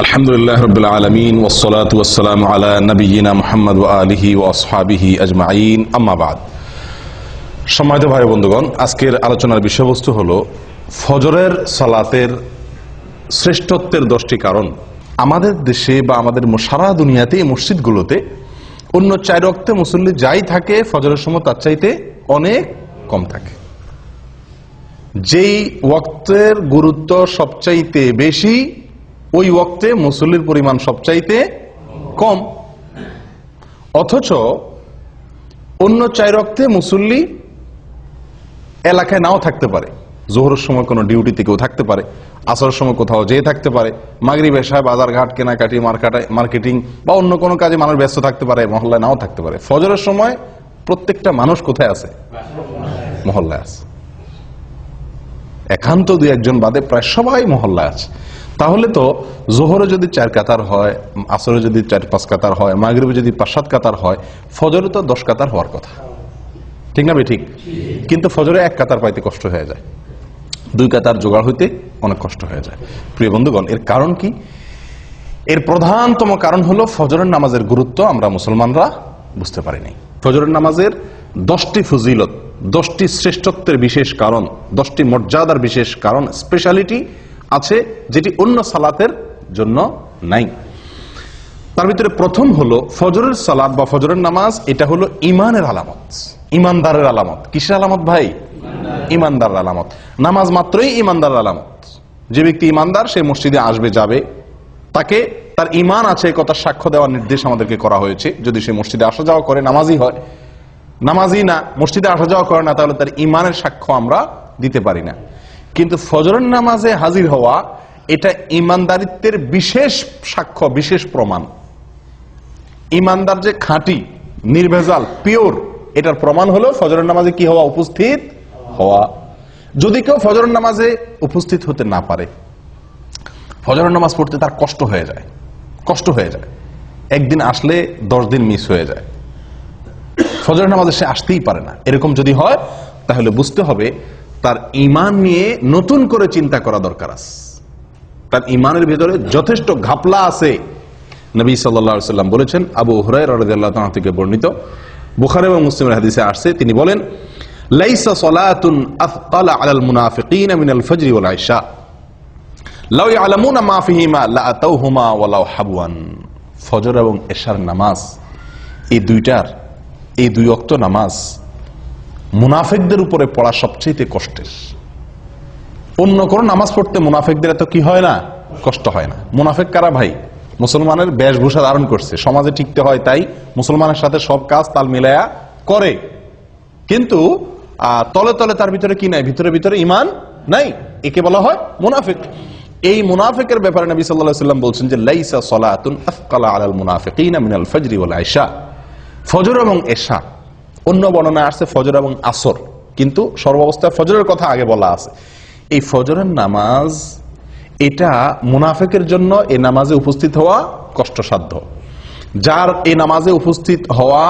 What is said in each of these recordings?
আলহামদুলিল্লাহ রাব্বিল আলামিন ওয়াসসালাতু ওয়াসসালামু আলা নাবিয়িনা মুহাম্মদ ওয়া আলিহি ওয়া আসহাবিহি আজমাইন, আম্মা বাদ। সম্মানিত ভাই বন্ধুগণ, আজকের আলোচনার বিষয়বস্তু হলো ফজরের সালাতের শ্রেষ্ঠত্বের 10টি কারণ। আমাদের দেশে বা আমাদের সারা দুনিয়াতে মসজিদগুলোতে অন্য 4 ওয়াক্তে মুসল্লি যাই থাকে, ফজরের সময় তার চাইতে অনেক কম থাকে। যেই ওয়াক্তের গুরুত্ব সবচাইতে বেশি, ওই ওয়াক্তে মুসল্লির পরিমাণ সবচাইতে কম। অথচ অন্য 4 ওয়াক্তে মুসল্লি এলাকায় নাও থাকতে পারে। জোহরের সময় কোনো ডিউটিতে কেউ থাকতে পারে, আসরের সময় কোথাও যেয়ে থাকতে পারে, মাগরিব এশায় বাজার ঘাট কেনাকাটি মার্কেটিং বা অন্য কোনো কাজে মানুষ ব্যস্ত থাকতে পারে, মহল্লায় নাও থাকতে পারে। ফজরের সময় প্রত্যেকটা মানুষ কোথায় আছে? মহল্লায় আছে। একান্ত 2-1 বাদে প্রায় সবাই মহল্লায় আছে। তাহলে তো জোহরে যদি 4 কাতার হয়, আসরে যদি 4-5 কাতার হয়, মাগরিবে যদি 5-7 কাতার হয়, ফজরে তো 10 কাতার হওয়ার কথা, ঠিক না? ঠিক। কিন্তু ফজরে 1 কাতার পাইতে কষ্ট হয়ে যায়, 2 কাতার জোগাড় হইতে অনেক কষ্ট হয়ে যায়। প্রিয় বন্ধুগণ, এর কারণ কি? এর প্রধানতম কারণ হলো ফজরের নামাজের গুরুত্ব আমরা মুসলমানরা বুঝতে পারিনি। ফজরের নামাজের 10টি ফজিলত, 10টি শ্রেষ্ঠত্বের বিশেষ কারণ, 10টি মর্যাদার বিশেষ কারণ, স্পেশালিটি আছে যেটি অন্য সালাতের জন্য নাই। তার ভিতরে প্রথম হলো ফজরের সালাত বা ফজরের নামাজ। এটা হলো ইমানের আলামত, ইমানদারের আলামত। কিসের আলামত ভাই? ইমানদারের আলামত। নামাজ মাত্রই ইমানদারের আলামত। যে ব্যক্তি ইমানদার সে মসজিদে আসবে, যাবে, তাকে তার ইমান আছে কথা সাক্ষ্য দেওয়ার নির্দেশ আমাদেরকে করা হয়েছে। যদি সে মসজিদে আসা যাওয়া করে, নামাজি হয়, নামাজি না, মসজিদে আসা যাওয়া করে না, তাহলে তার ইমানের সাক্ষ্য আমরা দিতে পারি না। কিন্তু ফজরের নামাজে হাজির হওয়া এটা ইমানদারিত্বের বিশেষ সাক্ষ্য, বিশেষ প্রমাণ। ইমানদার যে খাঁটি, নির্ভেজাল, পিওর, এটার প্রমাণ হলো ফজরের নামাজে কি হওয়া? উপস্থিত হওয়া। যদি কেউ ফজরের নামাজে উপস্থিত হতে না পারে, ফজরের নামাজ পড়তে তার কষ্ট হয়ে যায়, একদিন আসলে 10 দিন মিস হয়ে যায়, ফজরের নামাজে সে আসতেই পারে না, এরকম যদি হয়, তাহলে বুঝতে হবে তার ঈমান নিয়ে নতুন করে চিন্তা করা দরকার আছে। তার ঈমানের ভিতরে যথেষ্ট ঘাপলা আছে। নবী সাল্লাল্লাহু আলাইহি ওয়াসাল্লাম বলেছেন, আবু হুরায়রা রাদিয়াল্লাহু তাআলা থেকে বর্ণিত, বুখারী এবং মুসলিমের হাদিসে আসছে, তিনি বলেন, লাইসা সালাতুন আথকালা আলাল মুনাফিকিনা মিনাল ফজর ওয়াল ইশা লাউ ইয়ালামুনা মা ফিহিমা লাআতাউহুমা ওয়ালাউ হাবওয়ান। ফজর এবং এশার নামাজ, এই 2 ওয়াক্ত নামাজ মুনাফিকদের উপরে পড়া সবচেয়ে কষ্টের। অন্য কোন নামাজ পড়তে মুনাফিকদের এত কি হয় না? কষ্ট হয় না। মুনাফিক কারা ভাই? মুসলমানের বেশভূষা ধারণ করছে, সমাজে টিকতে হয় তাই মুসলমানের সাথে সব কাজ তাল মিলায়া করে, কিন্তু তলে তলে তার ভিতরে কি নাই? ভিতরে ঈমান নাই। একে বলা হয় মুনাফিক। এই মুনাফিকের ব্যাপারে নবী সাল্লাল্লাহু আলাইহি ওয়াসাল্লাম বলছেন যে লাইসা সালাতুন আথকালা আলাল মুনাফিকিনা মিনাল ফজর ওয়াল ইশা। ফজর এবং এশা, অন্য বর্ণনায় আসছে ফজর এবং আসর, কিন্তু সর্বাবস্থায় ফজরের কথা আগে বলা আছে। এই ফজরের নামাজ, এটা মুনাফিকের জন্য এই নামাজে উপস্থিত হওয়া কষ্টসাধ্য। যার এই নামাজে উপস্থিত হওয়া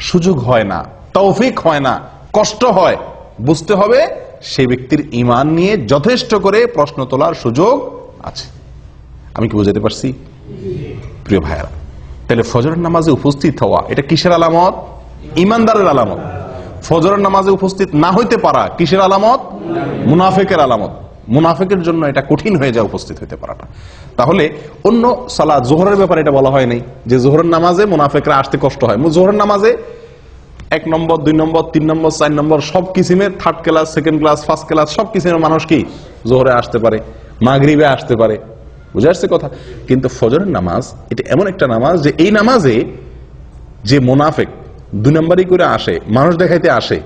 সুযোগ হয় না, তৌফিক হয় না, কষ্ট হয়, বুঝতে হবে সেই ব্যক্তির ঈমান নিয়ে যথেষ্ট করে প্রশ্ন তোলার সুযোগ আছে। আমি কি বুঝাতে পারছি প্রিয় ভাইয়েরা? তাহলে ফজরের নামাজে উপস্থিত হওয়া এটা কিসের আলামত? ঈমানদারের আলামত। ফজরের নামাজে উপস্থিত না হইতে পারা কিসের আলামত? মুনাফিকের আলামত। মুনাফিকের জন্য এটা কঠিন হয়ে যায় উপস্থিত হইতে পারাটা। তাহলে অন্য সালাত, জোহরের ব্যাপারে এটা বলা হয় নাই যে জোহরের নামাজে মুনাফিকরা আসতে কষ্ট হয়। জোহরের নামাজে 1 নম্বর, 2 নম্বর, 3 নম্বর, 4 নম্বর সব কিসিমের, 3rd class, 2nd class, 1st class সব কিসিমের মানুষ কি জোহরে আসতে পারে, মাগরিবে আসতে পারে। বুঝে আসছে কথা? কিন্তু ফজরের নামাজ এটা এমন একটা নামাজ যে এই নামাজে যে মুনাফিক 2 নম্বরই করে আসে, মানুষ দেখাইতে আসে,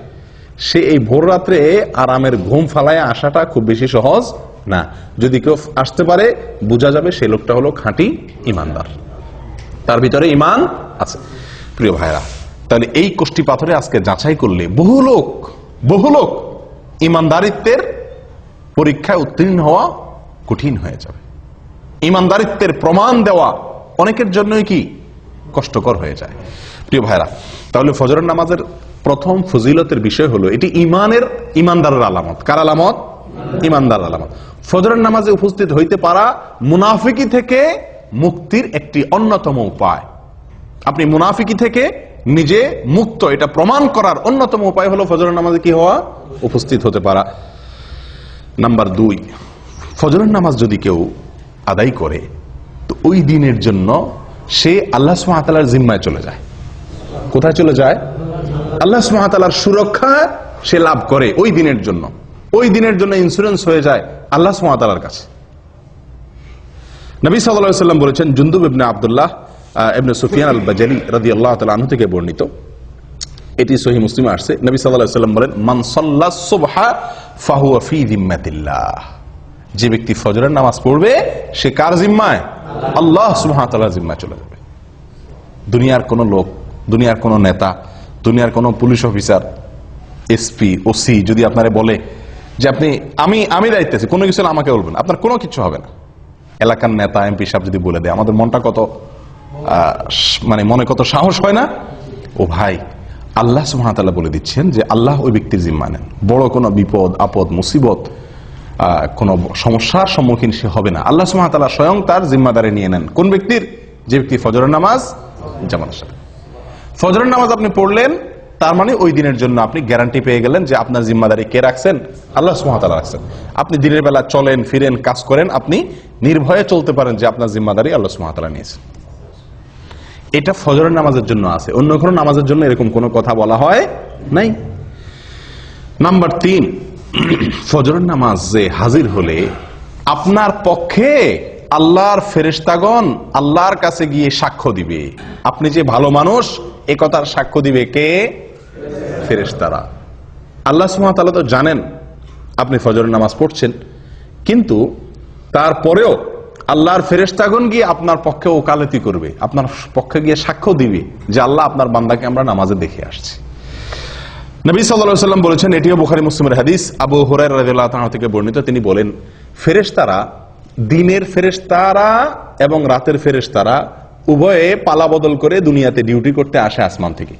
সে এই ভোর রাত্রে আরামের ঘুম ফালায় আসাটা খুব বেশি সহজ না। যদি কেউ আসতে পারে, বোঝা যাবে সেই লোকটা হলো খাঁটি ইমানদার, তার ভিতরে ঈমান আছে। প্রিয় ভাইরা, তাহলে এই কোষ্টি পাথরে আজকে যাচাই করলে বহু লোক ইমানদারিত্বের পরীক্ষায় উত্তীর্ণ হওয়া কঠিন হয়ে যাবে। ইমানদারিত্বের প্রমাণ দেওয়া অনেকের জন্যই কি কষ্টকর হয়ে যায়। প্রিয় ভাইরা, তাহলে ফজরের নামাজের প্রথম ফজিলতের বিষয় হলো এটি ইমানদারের আলামত। কার আলামত? ইমানদার আলামত। ফজরের নামাজে উপস্থিত হইতে পারা মুনাফিকি থেকে মুক্তির একটি অন্যতম উপায়। আপনি মুনাফিকি থেকে নিজে মুক্ত, এটা প্রমাণ করার অন্যতম উপায় হলো ফজরের নামাজে কি হওয়া, উপস্থিত হতে পারা। নাম্বার 2, ফজরের নামাজ যদি কেউ আদায় করে তো ওই দিনের জন্য সে আল্লাহ সুবহানাহু ওয়া তাআলার জিম্মায় চলে যায়। কোথায় চলে যায়? আল্লাহ সুবহানাহু ওয়া তাআলার সুরক্ষা সে লাভ করে ওই দিনের জন্য। ওই দিনের জন্য ইন্স্যুরেন্স হয়ে যায় আল্লাহ সুবহানাহু ওয়া তাআলার কাছে। নবী সাল্লাল্লাহু আলাইহি ওয়াসাল্লাম বলেছেন, জুনদুব ইবনে আব্দুল্লাহ ইবনে সুফিয়ান আল-বাজালি রাদিয়াল্লাহু তাআলা আনহু থেকে বর্ণিত, এটি সহিহ মুসলিমে আসছে। নবী সাল্লাল্লাহু আলাইহি ওয়াসাল্লাম বলেন, মান সাল্লাস সুবহা ফাহুয়া ফি যিম্মাতিল্লাহ। যে ব্যক্তি ফজরের নামাজ পড়বে সে কার জিম্মায়? আল্লাহ সুবহানাহু ওয়া তাআলার জিম্মায় চলে যাবে। দুনিয়ার কোন লোক, দুনিয়ার কোন নেতা, দুনিয়ার কোন পুলিশ অফিসার, এসপি, ওসি যদি আপনারে বলে যে আপনি আমি দায়িত্বে আছি, কোনো কিছু আমাকে বলবেন, আপনার কোনো কিছু হবে না। এলাকার নেতা, এমপি সাহেব যদি বলে দেয়, আমাদের মনটা কত মনে কত সাহস হয় না? ও ভাই, আল্লাহ সুবহানাহু ওয়া তাআলা বলে দিচ্ছেন যে আল্লাহ ওই ব্যক্তির জিম্মা নেন। বড় কোনো বিপদ আপদ মুসিবত কোনো সমস্যার সম্মুখীন সে হবে না। আল্লাহ সুবহানাহু ওয়া তাআলা স্বয়ং তার জিম্মাদারি নিয়ে নেন। কোন ব্যক্তির? যে ব্যক্তি ফজরের নামাজ জামাতের সাথে। ফজরের নামাজ আপনি পড়লেন, তার মানে ওই দিনের জন্য আপনি গ্যারান্টি পেয়ে গেলেন যে আপনার জিম্মাদারি কে রাখছেন? আল্লাহ সুবহানাহু ওয়া তাআলা রাখছেন। আপনি দিনের বেলা চলেন ফিরেন কাজ করেন, আপনি নির্ভয়ে চলতে পারেন যে আপনার জিম্মাদারি আল্লাহ সুবহানাহু ওয়া তাআলা নিয়েছেন। এটা ফজরের নামাজের জন্য আছে, অন্য কোনো নামাজের জন্য এরকম কোনো কথা বলা হয় নাই। নাম্বার 3, ফজরের নামাজে হাজির হলে আপনার পক্ষে আল্লাহর ফেরেশতাগণ আল্লাহর কাছে গিয়ে সাক্ষ্য দিবে। আপনি যে ভালো মানুষ এ কথার সাক্ষ্য দিবে কে? ফেরেশতারা। আল্লাহ সুবহানাহু ওয়া তাআলা তো জানেন আপনি ফজরের নামাজ পড়ছেন, কিন্তু তারপরেও আল্লাহর ফেরেশতাগণ গিয়ে আপনার পক্ষে ওকালতি করবে, আপনার পক্ষে গিয়ে সাক্ষ্য দিবে যে আল্লাহ আপনার বান্দাকে আমরা নামাজে দেখে আসছি। নবী সাল্লাল্লাহু আলাইহি ওয়াসাল্লাম বলেছেন, এটিও বুখারী মুসলিমের হাদিস, আবু হুরায়রা রাদিয়াল্লাহু তাআলা থেকে বর্ণিত, তিনি বলেন, ফেরেশতারা, দিনের ফেরেশতারা এবং রাতের ফেরেশতারা উভয়ে পালা বদল করে দুনিয়াতে ডিউটি করতে আসে আসমান থেকে।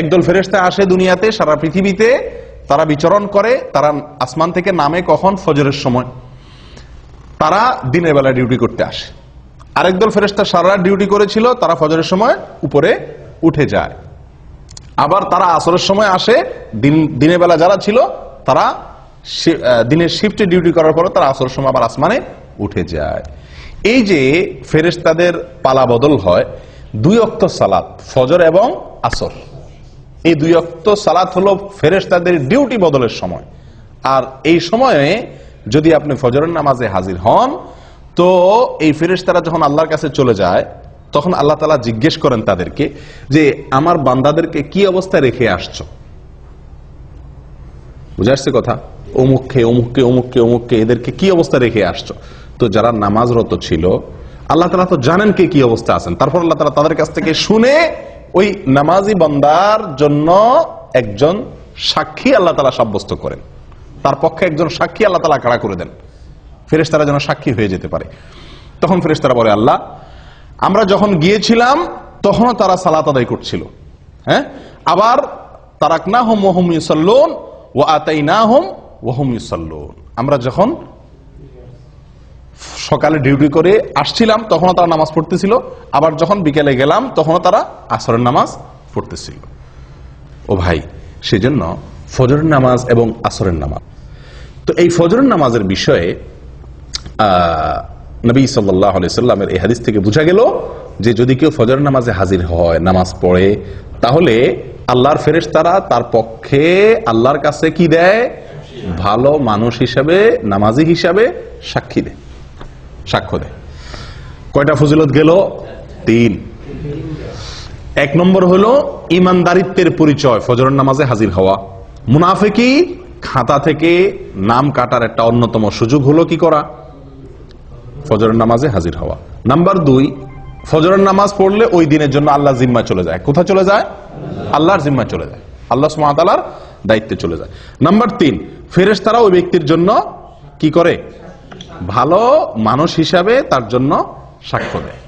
একদল ফেরেশতা আসে দুনিয়াতে, সারা পৃথিবীতে তারা বিচরণ করে। তারা আসমান থেকে নামে কখন? ফজরের সময়। তারা দিনের বেলা ডিউটি করতে আসে। আরেকদল ফেরেশতা সারা রাত ডিউটি করেছিল, তারা ফজরের সময় উপরে উঠে যায়। আবার তারা আসরের সময় আসে। দিনের বেলা যারা ছিল তারা দিনের শিফটে ডিউটি করার পরে তারা আসরের সময় আবার আসমানে উঠে যায়। এই যে ফেরেশতাদের পালা বদল হয়, 2 ওয়াক্ত সালাত, ফজর এবং আসর, এই 2 ওয়াক্ত সালাত হলো ফেরেশতাদের ডিউটি বদলের সময়। আর এই সময়ে যদি আপনি ফজরের নামাজে হাজির হন, তো এই ফেরেশতারা যখন আল্লাহর কাছে চলে যায়, তখন আল্লাহ তাআলা জিজ্ঞেস করেন তাদেরকে যে আমার বান্দাদেরকে কি অবস্থায় রেখে আসছো? বুঝে আসছে কথা? অমুককে অমুককে অমুককে অমুককে এদেরকে কি অবস্থা রেখে আসছো? তো যারা নামাজরত ছিল আল্লাহ তাআলা তো জানেন কে কি অবস্থা আছেন। তারপর আল্লাহ তাআলা তাদের কাছ থেকে শুনে ওই নামাজি বান্দার জন্য একজন সাক্ষী আল্লাহ তাআলা সাব্যস্ত করেন, তার পক্ষে একজন সাক্ষী আল্লাহ তাআলা খাড়া করে দেন, ফেরেশতারা যেন সাক্ষী হয়ে যেতে পারে। তখন ফেরেশতারা বলে, আল্লাহ, আমরা যখন গিয়েছিলাম তখনও তারা সালাত আদায় করছিল, হ্যাঁ, আবার তারাকনাহুম ওয়া হুম ইউসাল্লুন ওয়া আতাইনাহুম ওয়া হুম ইউসাল্লুন। আমরা যখন সকালে ডিউটি করে আসছিলাম তখনও তারা নামাজ পড়তেছিল, আবার যখন বিকেলে গেলাম তখনও তারা আসরের নামাজ পড়তেছিল। ও ভাই, সেজন্য ফজরের নামাজ এবং আসরের নামাজ, তো এই ফজরের নামাজের বিষয়ে নবী সাল্লাল্লাহু আলাইহি সাল্লামের এই হাদিস থেকে বোঝা গেল যে যদি কেউ ফজরের নামাজে হাজির হয়, নামাজ পড়ে, তাহলে আল্লাহর ফেরেশতারা তার পক্ষে আল্লাহর কাছে কি দেয়? ভালো মানুষ হিসাবে, নামাজি হিসাবে সাক্ষী দেয়, সাক্ষ্য দেয়। কয়টা ফজিলত গেল? 3। 1 নম্বর হলো ইমানদারিত্বের পরিচয়, ফজরের নামাজে হাজির হওয়া। মুনাফিকি খাতা থেকে নাম কাটার একটা অন্যতম সুযোগ হলো কি করা? ফজরের নামাজে হাজির হওয়া। নাম্বার 2, ফজরের নামাজ পড়লে ওই দিনের জন্য আল্লাহ জিম্মায় চলে যায়। কোথায় চলে যায়? আল্লাহর জিম্মায় চলে যায়, আল্লাহ সুবহানাহু ওয়া তাআলার দায়িত্বে চলে যায়। নাম্বার 3, ফেরেশতারা ওই ব্যক্তির জন্য কি করে? ভালো মানুষ হিসাবে তার জন্য সাক্ষ্য দেয়।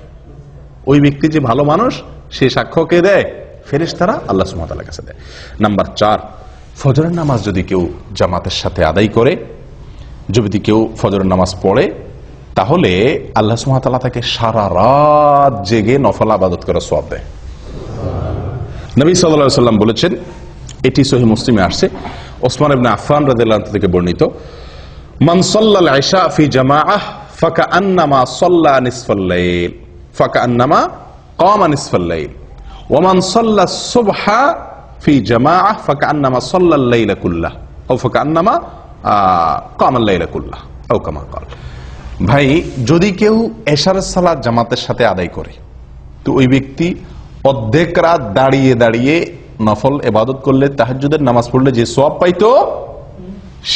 ওই ব্যক্তি যে ভালো মানুষ, সে সাক্ষ্য কে দেয়? ফেরেশতারা আল্লাহ সুবহানাহু ওয়া তাআলার কাছে দেয়। নাম্বার 4, ফজরের নামাজ যদি কেউ জামাতের সাথে আদায় করে যদি কেউ ফজরের নামাজ পড়ে তাহলে আল্লাহ সুবহানাহু ওয়া তাআলা তাকে সারা রাত জেগে নফল ইবাদত করার সওয়াব দেয়। নবী সাল্লাল্লাহু আলাইহি ওয়াসাল্লাম বলেছেন, এটি সহিহ মুসলিমে আসছে, ওসমান ইবনে আফফান রাদিয়াল্লাহু আনহু থেকে বর্ণিত, মান সাল্লাল ইশা ফি জামাআহ ফাকান্নামা সাল্লা নিসফাল লাইল ফাকান্নামা কামা নিসফাল লাইল ওয়া মান সাল্লাস সুবহা ফি জামাআহ ফাকান্নামা সাল্লাল লাইলা কুল্লাহ আও ফাকান্নামা কামাল লাইলা কুল্লাহ আও কামা ক্বাল। ভাই, যদি কেউ এশারের সালাত জামাতের সাথে আদায় করে তো ওই ব্যক্তি অর্ধেক রাত দাঁড়িয়ে দাঁড়িয়ে নফল ইবাদত করলে, তাহাজ্জুদের নামাজ পড়লে যে সওয়াব পাইতো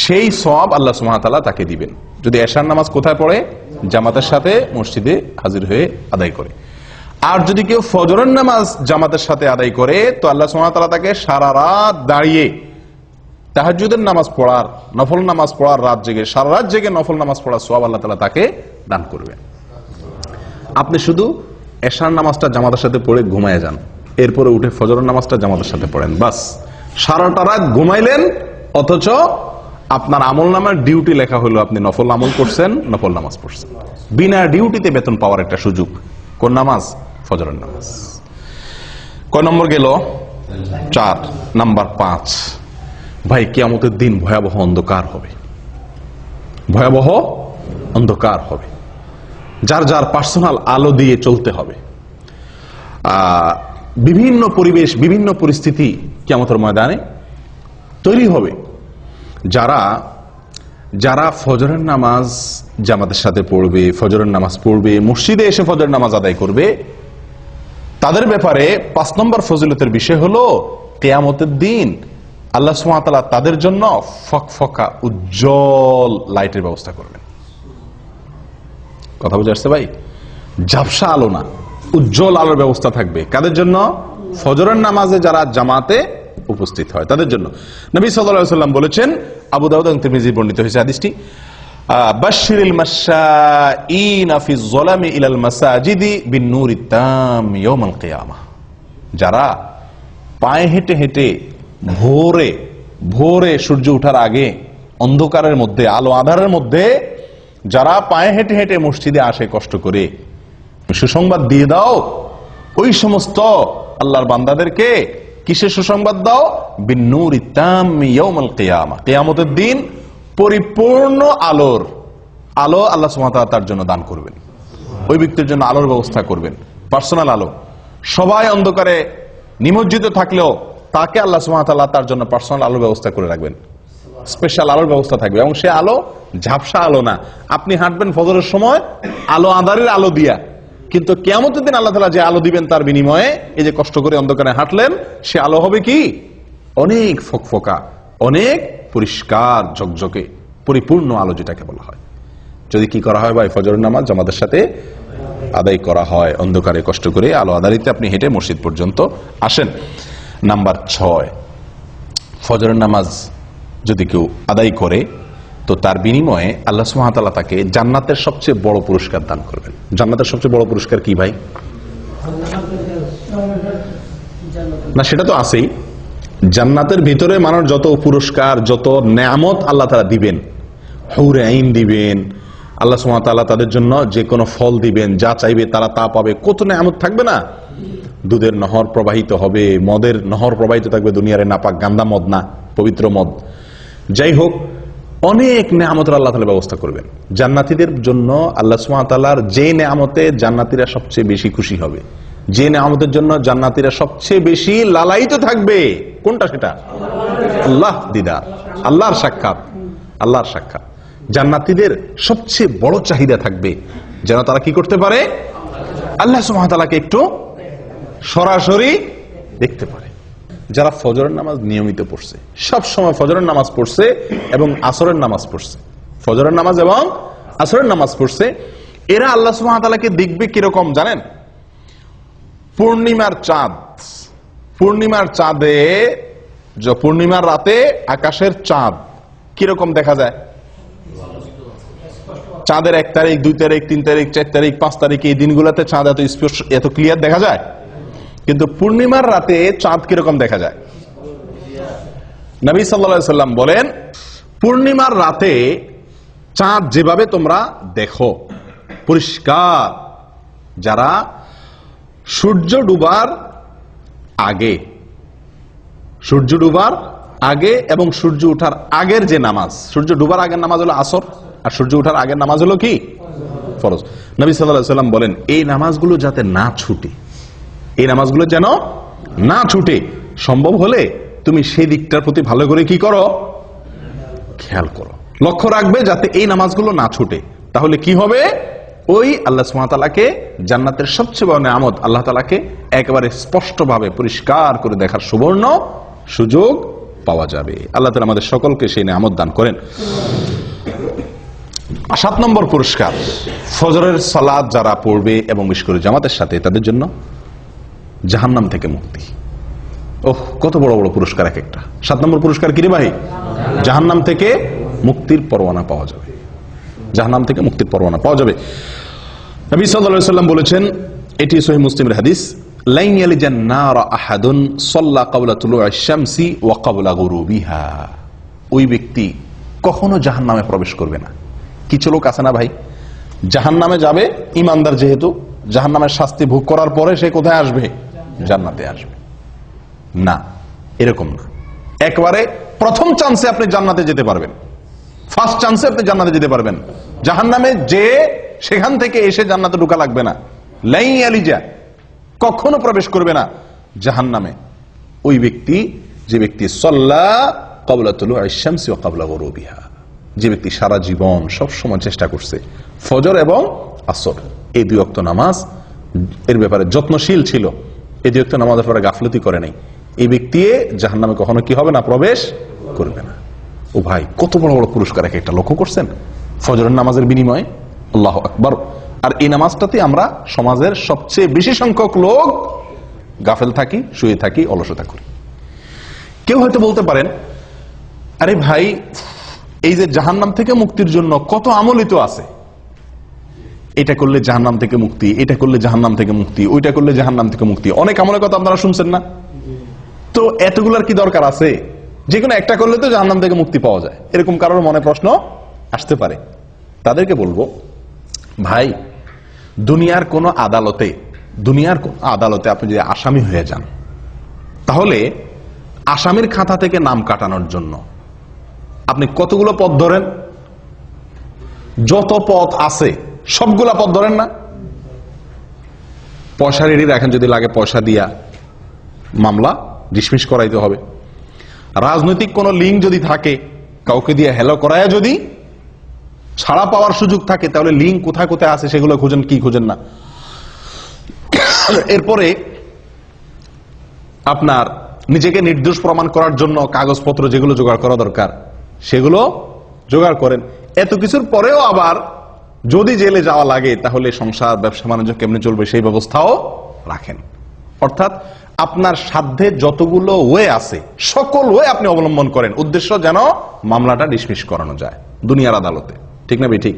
সেই সওয়াব আল্লাহ সুবহানাহু ওয়া তাআলা তাকে দিবেন। যদি এশার নামাজ কোথায় পড়ে? জামাতের সাথে মসজিদে হাজির হয়ে আদায় করে। আর যদি কেউ ফজরের নামাজ জামাতের সাথে আদায় করে তো আল্লাহ সুবহানাহু ওয়া তাআলা তাকে সারা রাত দাঁড়িয়ে তাহাজ্জুদের নামাজ পড়ার, নফল নামাজ পড়ার, রাত জেগে সারা রাত জেগে নফল নামাজ পড়ার সওয়াব আল্লাহ তাআলা তাকে দান করবেন। আপনি শুধু এশার নামাজটা জামাতের সাথে পড়ে ঘুমায় যান, এরপরে উঠে ফজরের নামাজটা জামাতের সাথে পড়েন, বাস সারাটা রাত ঘুমাইলেন, অথচ আপনার আমল নামার ডিউটি লেখা হলো আপনি নফল আমল করছেন, নফল নামাজ পড়ছেন। বিনা ডিউটিতে বেতন পাওয়ার একটা সুযোগ। কোন নামাজ? ফজরের নামাজ। কয় নম্বর গেল? 4। নাম্বার 5, ভাই কিয়ামতের দিন ভয়াবহ অন্ধকার হবে, ভয়াবহ অন্ধকার হবে, যার যার পার্সোনাল আলো দিয়ে চলতে হবে। বিভিন্ন পরিবেশ, বিভিন্ন পরিস্থিতি কিয়ামতের ময়দানে তৈরি হবে। যারা যারা ফজরের নামাজ জামাতের সাথে পড়বে, ফজরের নামাজ পড়বে, মসজিদে এসে ফজরের নামাজ আদায় করবে, তাদের ব্যাপারে 5 নম্বর ফজিলতের বিষয় হলো কিয়ামতের দিন আল্লাহ সুবহানাহু ওয়া তাআলা তাদের জন্য ফকফকা উজ্জ্বল লাইটের ব্যবস্থা করবেন। কথা বুঝে আসছে ভাই? ঝাপসা আলো না, উজ্জ্বল আলোর ব্যবস্থা থাকবে। কাদের জন্য? ফজরের নামাজে যারা জামাতে উপস্থিত হয় তাদের জন্য। নবী সাল্লাল্লাহু আলাইহি ওয়াসাল্লাম বলেছেন, আবু দাউদ এবং তিরমিজি বর্ণিত হয়েছে হাদিসটি, বাশশিরিল মাশাঈনা ফিজ যালামি ইলাল মাসাজিদি বিন-নূরিত তাম ইয়াউমাল কিয়ামাহ। যারা পায়ে হেঁটে হেঁটে ভোরে ভোরে সূর্য ওঠার আগে অন্ধকারের মধ্যে, আলো আঁধারের মধ্যে যারা পায়ে হেঁটে হেঁটে মসজিদে আসে কষ্ট করে, সুসংবাদ দিয়ে দাও ওই সমস্ত আল্লাহর বান্দাদেরকে। কিসের সুসংবাদ দাও? বিন-নূরিত তাম ইয়াউমাল কিয়ামাহ, কিয়ামতের দিন পরিপূর্ণ আলোর আলো আল্লাহ সুবহানাহু ওয়া তাআলা তার জন্য দান করবেন। ওই ব্যক্তির জন্য আলোর ব্যবস্থা করবেন, পার্সোনাল আলো। সবাই অন্ধকারে নিমজ্জিত থাকলেও তাকে আল্লাহ সুবহানাহু ওয়া তাআলা তার জন্য পার্সোনাল আলোর ব্যবস্থা করে রাখবেন, স্পেশাল আলোর ব্যবস্থা থাকবে। এবং সে আলো ঝাপসা আলো না। আপনি হাঁটবেন ফজরের সময় আলো আঁধারের আলো দিয়া, কিন্তু কিয়ামতের দিন আল্লাহ তাআলা যে আলো দিবেন তার বিনিময়ে এই যে কষ্ট করে অন্ধকারে হাঁটলেন, সে আলো হবে কি? অনেক ফকফকা, অনেক পরিষ্কার ঝকঝকে পরিপূর্ণ আলো, যেটাকে বলা হয়। যদি কি করা হয় ভাই? ফজরের নামাজ জামাতের সাথে আদায় করা হয়, অন্ধকারে কষ্ট করে আলো আধারিতে আপনি হেঁটে মসজিদ পর্যন্ত আসেন। নাম্বার 6, ফজরের নামাজ যদি কেউ আদায় করে তো তার বিনিময়ে আল্লাহ সুবহানাহু ওয়া তাআলা তাকে জান্নাতের সবচেয়ে বড় পুরস্কার দান করবেন। জান্নাতের সবচেয়ে বড় পুরস্কার কি ভাই? না, সেটা তো আছেই। জান্নাতের ভিতরে মানুষ যত পুরস্কার, যত নেয়ামত আল্লাহ তাআলা দিবেন, হুর আইন দিবেন, আল্লাহ সুবহানাহু ওয়া তাআলা তাদের জন্য যে কোনো ফল দিবেন, যা চাইবে তারা তা পাবে। কত নেয়ামত থাকবে না? দুধের নহর প্রবাহিত হবে, মদের নহর প্রবাহিত থাকবে, দুনিয়ার নাপাক গান্দা মদ না, পবিত্র মদ। যাই হোক, অনেক নেয়ামতের আল্লাহ তাআলা ব্যবস্থা করবেন জান্নাতীদের জন্য। আল্লাহ সুবহানাহু ওয়া তাআলার যে নেয়ামতে জান্নাতীরা সবচেয়ে বেশি খুশি হবে, যে নেয়ামতের জন্য জান্নাতীরা সবচেয়ে বেশি লালায়িত থাকবে, কোনটা সেটা? আল্লাহ দিদার, আল্লাহর সাক্ষাৎ, আল্লাহর সাক্ষাৎ। জান্নাতীদের সবচেয়ে বড় চাহিদা থাকবে যেন তারা কি করতে পারে? আল্লাহ সুবহানাহু ওয়া তাআলাকে একটু সরাসরি দেখতে পারে। যারা ফজরের নামাজ নিয়মিত পড়ছে, সব সময় ফজরের নামাজ পড়ছে এবং আসরের নামাজ পড়ছে, ফজরের নামাজ এবং আসরের নামাজ পড়ছে, এরা আল্লাহ সুবহানাহু ওয়া তাআলাকে দেখবে কিরকম জানেন? পূর্ণিমার চাঁদ, পূর্ণিমার চাঁদে, পূর্ণিমার রাতে আকাশের চাঁদ কিরকম দেখা যায়? চাঁদের 1 তারিখ, 2 তারিখ, 3 তারিখ, 4 তারিখ, 5 তারিখ এই দিনগুলোতে চাঁদ এত স্পষ্ট, এত ক্লিয়ার দেখা যায়। কিন্তু পূর্ণিমার রাতে চাঁদ কিরকম দেখা যায়? নবী সাল্লাল্লাহু আলাইহি ওয়াসাল্লাম বলেন, পূর্ণিমার রাতে চাঁদ যেভাবে তোমরা দেখো পরিষ্কার, যারা সূর্য ডুবার আগে এবং সূর্য ওঠার আগের যে নামাজ, সূর্য ডুবার আগের নামাজ হলো আসর, আর সূর্য ওঠার আগের নামাজ হলো কি? ফরজ। নবী সাল্লাল্লাহু আলাইহি ওয়াসাল্লাম বলেন এই নামাজগুলো যাতে না ছুটে, এই নামাজগুলো যেন না ছুটে, সম্ভব হলে তুমি সেই দিকটার প্রতি ভালো করে কি করো, খেয়াল করো, লক্ষ্য রাখবে যাতে এই নামাজগুলো না ছুটে। তাহলে কি হবে? ওই আল্লাহ সুবহানাহু ওয়া তাআলাকে জান্নাতের সবচেয়ে বড় নিয়ামত, আল্লাহ তাআলাকে একেবারে স্পষ্টভাবে পরিষ্কার করে দেখার সুবর্ণ সুযোগ পাওয়া যাবে। আল্লাহ তাআলা আমাদের সকলকে সেই নিয়ামত দান করেন। 7 নম্বর পুরস্কার, ফজরের সালাত যারা পড়বে এবং বিশেষ করে জামাতের সাথে, তাদের জন্য জাহান্নাম থেকে মুক্তি। ওহ, কত বড় বড় পুরস্কার এক একটা। 7 নম্বর পুরস্কার কি রে ভাই? জাহান্নাম থেকে মুক্তির পরোয়ানা পাওয়া যাবে, জাহান্নাম থেকে মুক্তির পরোয়ানা পাওয়া যাবে। নবী সাল্লাল্লাহু আলাইহি ওয়াসাল্লাম বলেছেন, এটি সহিহ মুসলিমের হাদিস, লাইন ইয়ালিজান নার আহাদুন সাল্লা ক্বাবলা তুলুইশ শামসি ওয়া ক্বাবলা গুরুবিহা। ওই ব্যক্তি কখনো জাহান্নামে প্রবেশ করবে না। কিছু লোক আছে না ভাই, জাহান্নামে যাবে, ইমানদার যেহেতু, জাহান্নামের শাস্তি ভোগ করার পরে সে কোথায় আসবে? জান্নাতে আসবে। না, এরকম না। একবারে প্রথম চান্সে আপনি জান্নাতে যেতে পারবেন, ফার্স্ট চান্সে আপনি জান্নাতে যেতে পারবেন। জাহান্নামে যে সেখান থেকে এসে জান্নাতে ঢোকা লাগবে না। লাই আলিজা, কখনো প্রবেশ করবে না জাহান্নামে ওই ব্যক্তি, যে ব্যক্তি সাল্লা ক্বাবলা তুলুইশ শামসি ওয়া ক্বাবলা গুরুবিহা, যে ব্যক্তি সারা জীবন সব সময় চেষ্টা করছে ফজর এবং আসর এই 2 ওয়াক্ত নামাজ এর ব্যাপারে যত্নশীল ছিল, এই 2 ওয়াক্ত নামাজের ব্যাপারে গাফলতি করে নাই, এই ব্যক্তি জাহান্নামে কখনো কি হবে না? প্রবেশ করবে না। ও ভাই, কত বড় বড় পুরস্কার এক একটা, লক্ষ্য করছেন? ফজরের নামাজের বিনিময়ে, আল্লাহু আকবার। আর এই নামাজটাতে আমরা সমাজের সবচেয়ে বেশি সংখ্যক লোক গাফেল থাকি, শুয়ে থাকি, অলসতা করি। কেউ হয়তো বলতে পারেন, আরে ভাই, এই যে জাহান্নাম থেকে মুক্তির জন্য কত আমলই তো আছে, এটা করলে জাহান্নাম থেকে মুক্তি, এটা করলে জাহান্নাম থেকে মুক্তি, ওইটা করলে জাহান্নাম থেকে মুক্তি, অনেক আমলের কথা আপনারা শুনছেন না? তো এতগুলার কি দরকার আছে? যে কোনো একটা করলে তো জাহান্নাম থেকে মুক্তি পাওয়া যায়, এরকম কারোর মনে প্রশ্ন আসতে পারে। তাদেরকে বলবো, ভাই, দুনিয়ার কোন আদালতে আপনি যদি আসামি হয়ে যান, তাহলে আসামির খাতা থেকে নাম কাটানোর জন্য আপনি কতগুলো পথ ধরেন? যত পথ আছে সবগুলা পথ ধরেন না? পয়সা রেডি রাখেন, যদি লাগে পয়সা দিয়া মামলা ডিসমিস করাইতে হবে। রাজনৈতিক কোন লিঙ্ক যদি থাকে, কাউকে দিয়ে হেলো করায় যদি ছাড়া পাওয়ার সুযোগ থাকে, তাহলে লিঙ্ক কোথায় কোথায় আছে সেগুলো খুঁজেন, কি খুঁজেন না। এরপরে আপনার নিজেকে নির্দোষ প্রমাণ করার জন্য কাগজপত্র যেগুলো জোগাড় করা দরকার সেগুলো জোগাড় করেন। এত কিছুর পরেও আবার যদি জেলে যাওয়া লাগে, তাহলে সংসার ব্যবসা বাণিজ্য কেমনে চলবে সেই ব্যবস্থাও রাখেন। অর্থাৎ আপনার সাধ্যে যতগুলো ওয়ে আছে সকল ওয়ে আপনি অবলম্বন করেন, উদ্দেশ্য যেন মামলাটা ডিসমিস করানো যায় দুনিয়ার আদালতে। ঠিক না ঠিক?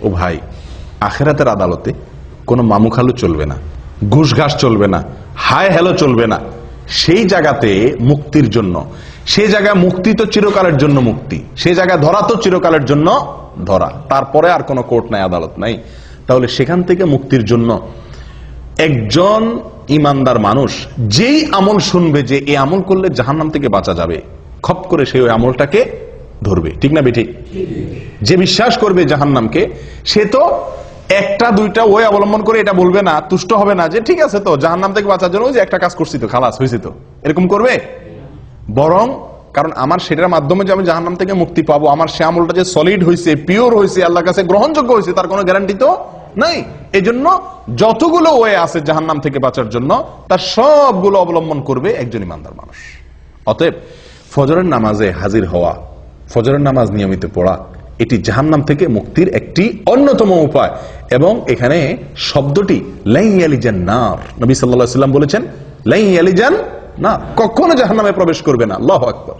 ও ভাই, আখিরাতের আদালতে কোনো মামুখালু চলবে না, ঘুষ ঘাস চলবে না, হায় হেলো চলবে না। সেই জায়গাতে মুক্তির জন্য, সেই জায়গায় মুক্তি তো চিরকালের জন্য মুক্তি, সেই জায়গায় ধরা তো চিরকালের জন্য ধরা, তারপরে আর কোনো কোর্ট নাই, আদালত নাই। তাহলে সেখান থেকে মুক্তির জন্য একজন ইমানদার মানুষ যেই আমল শুনবে যে এই আমল করলে জাহান্নাম থেকে বাঁচা যাবে, খপ করে সেই ওই আমলটাকে ধরবে। ঠিক না বেঠিক? যে বিশ্বাস করবে জাহান্নামকে, সে তো একটা দুইটা ওয়ে অবলম্বন করে এটা বলবে না, তুষ্ট হবে না যে ঠিক আছে তো জাহান্নাম থেকে বাঁচার জন্য ওই যে একটা কাজ করছি তো, খালাস হয়েছে তো, এরকম করবে। বরং কারণ আমার সেটার মাধ্যমে যে আমি জাহান্নাম থেকে মুক্তি পাবো, আমার সে আমলটা যে সলিড হয়েছে, পিওর হয়েছে, আল্লাহর কাছে গ্রহণযোগ্য হয়েছে, তার কোনো গ্যারান্টি তো নাই। এই জন্য যতগুলো ওয়ে আছে জাহান্নাম থেকে বাঁচার জন্য, তার সবগুলো অবলম্বন করবে একজন ইমানদার মানুষ। অতএব ফজরের নামাজে হাজির হওয়া, ফজরের নামাজ নিয়মিত পড়া, এটি জাহান্নাম থেকে মুক্তির একটি অন্যতম উপায়। এবং এখানে শব্দটি লাই ইয়ালিজান নার, নবী সাল্লাল্লাহু আলাইহি ওয়াসাল্লাম বলেছেন লাই ইয়ালিজান না, কখনো জাহান্নামে প্রবেশ করবে না। আল্লাহু আকবার।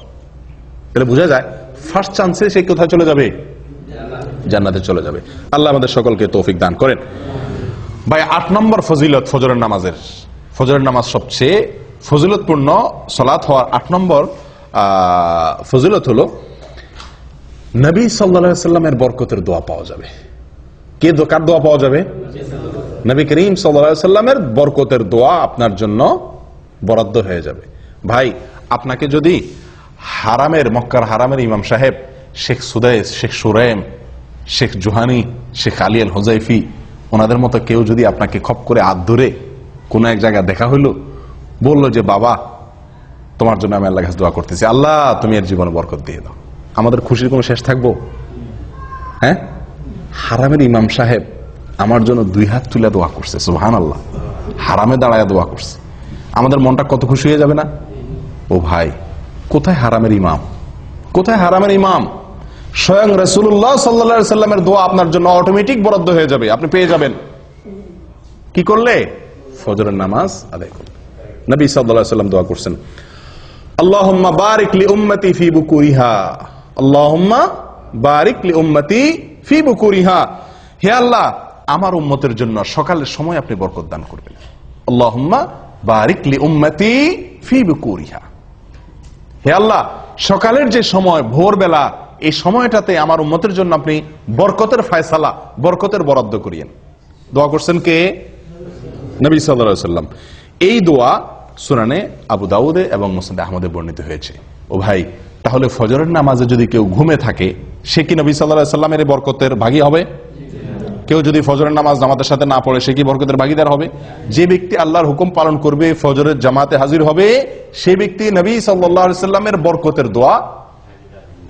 তাহলে বোঝা যায় ফার্স্ট চান্সে সে কোথায় চলে যাবে? জান্নাতে চলে যাবে। আল্লাহ আমাদের সকলকে তৌফিক দান করেন। ভাই, 8 নম্বর ফজিলত ফজরের নামাজের, ফজরের নামাজ সবচেয়ে ফজিলতপূর্ণ সালাত হওয়ার 8 নম্বর ফজিলত হলো নবী সাল্লাল্লাহু আলাইহি ওয়াসাল্লামের বরকতের দোয়া পাওয়া যাবে। কার দোয়া পাওয়া যাবে? নবী করিম সাল্লাল্লাহু আলাইহি ওয়াসাল্লামের বরকতের দোয়া আপনার জন্য বরাদ্দ হয়ে যাবে। ভাই, আপনাকে যদি মক্কার হারামের ইমাম সাহেব শেখ সুদাইস, শেখ সুরাইম, শেখ জুহানি, শেখ আলী আল হুজাইফি, ওনাদের মতো কেউ যদি আপনাকে খপ করে হাত ধরে কোন এক জায়গায় দেখা হইলো, বললো যে বাবা তোমার জন্য আমি আল্লাহর কাছে দোয়া করতেছি, আল্লাহ তুমি এর জীবনে বরকত দিয়ে দাও, আমাদের খুশির কোনো শেষ থাকবো? হ্যাঁ, হারামের ইমাম সাহেব আমার জন্য 2 হাত তুলে দোয়া করছে, সুবহানাল্লাহ, হারামে দাঁড়ায় দোয়া করছে, আমাদের মনটা কত খুশি হয়ে যাবে না? ও ভাই, কোথায় হারামের ইমাম? কোথায় হারামের ইমাম? স্বয়ং রাসূলুল্লাহ সাল্লাল্লাহু আলাইহি সাল্লামের দোয়া আপনার জন্য অটোমেটিক বরাদ্দ হয়ে যাবে, আপনি পেয়ে যাবেন। কি করলে? ফজরের নামাজ আদায় করলে। নবী সাল্লাল্লাহু আলাইহি সাল্লাম দোয়া করছেন, আল্লাহুম্মা বারিক লি উম্মতি ফি বুকুরিহা, আল্লাহুম্মা বারিক লি উম্মতি ফি বুকুরিহা, হে আল্লাহ আমার উম্মতের জন্য সকালের সময় আপনি বরকত দান করবেন। আল্লাহুম্মা বারিক লি উম্মতি ফি বুকুরিহা, হে আল্লাহ সকালের যে সময়, ভোরবেলা, এই সময়টাতে আমার উম্মতের জন্য আপনি বরকতের ফয়সালা, বরকতের বরাদ্দ করিয়েন। দোয়া করছেন কে? নবী সাল্লাল্লাহু আলাইহি সাল্লাম। এই দোয়া সুনানে আবু দাউদে এবং মুসনাদ আহমদে বর্ণিত হয়েছে। ও ভাই, তাহলে ফজরের নামাজে যদি কেউ ঘুমে থাকে, সে কি নবী সাল্লাল্লাহু আলাইহি সাল্লামের বরকতের ভাগী হবে? কেউ যদি ফজরের নামাজ জামাতের সাথে না পড়ে, সে কি বরকতের ভাগীদার হবে? যে ব্যক্তি আল্লাহর হুকুম পালন করবে, ফজরের জামাতে হাজির হবে, সেই ব্যক্তি নবী সাল্লাল্লাহু আলাইহি সাল্লামের বরকতের দোয়া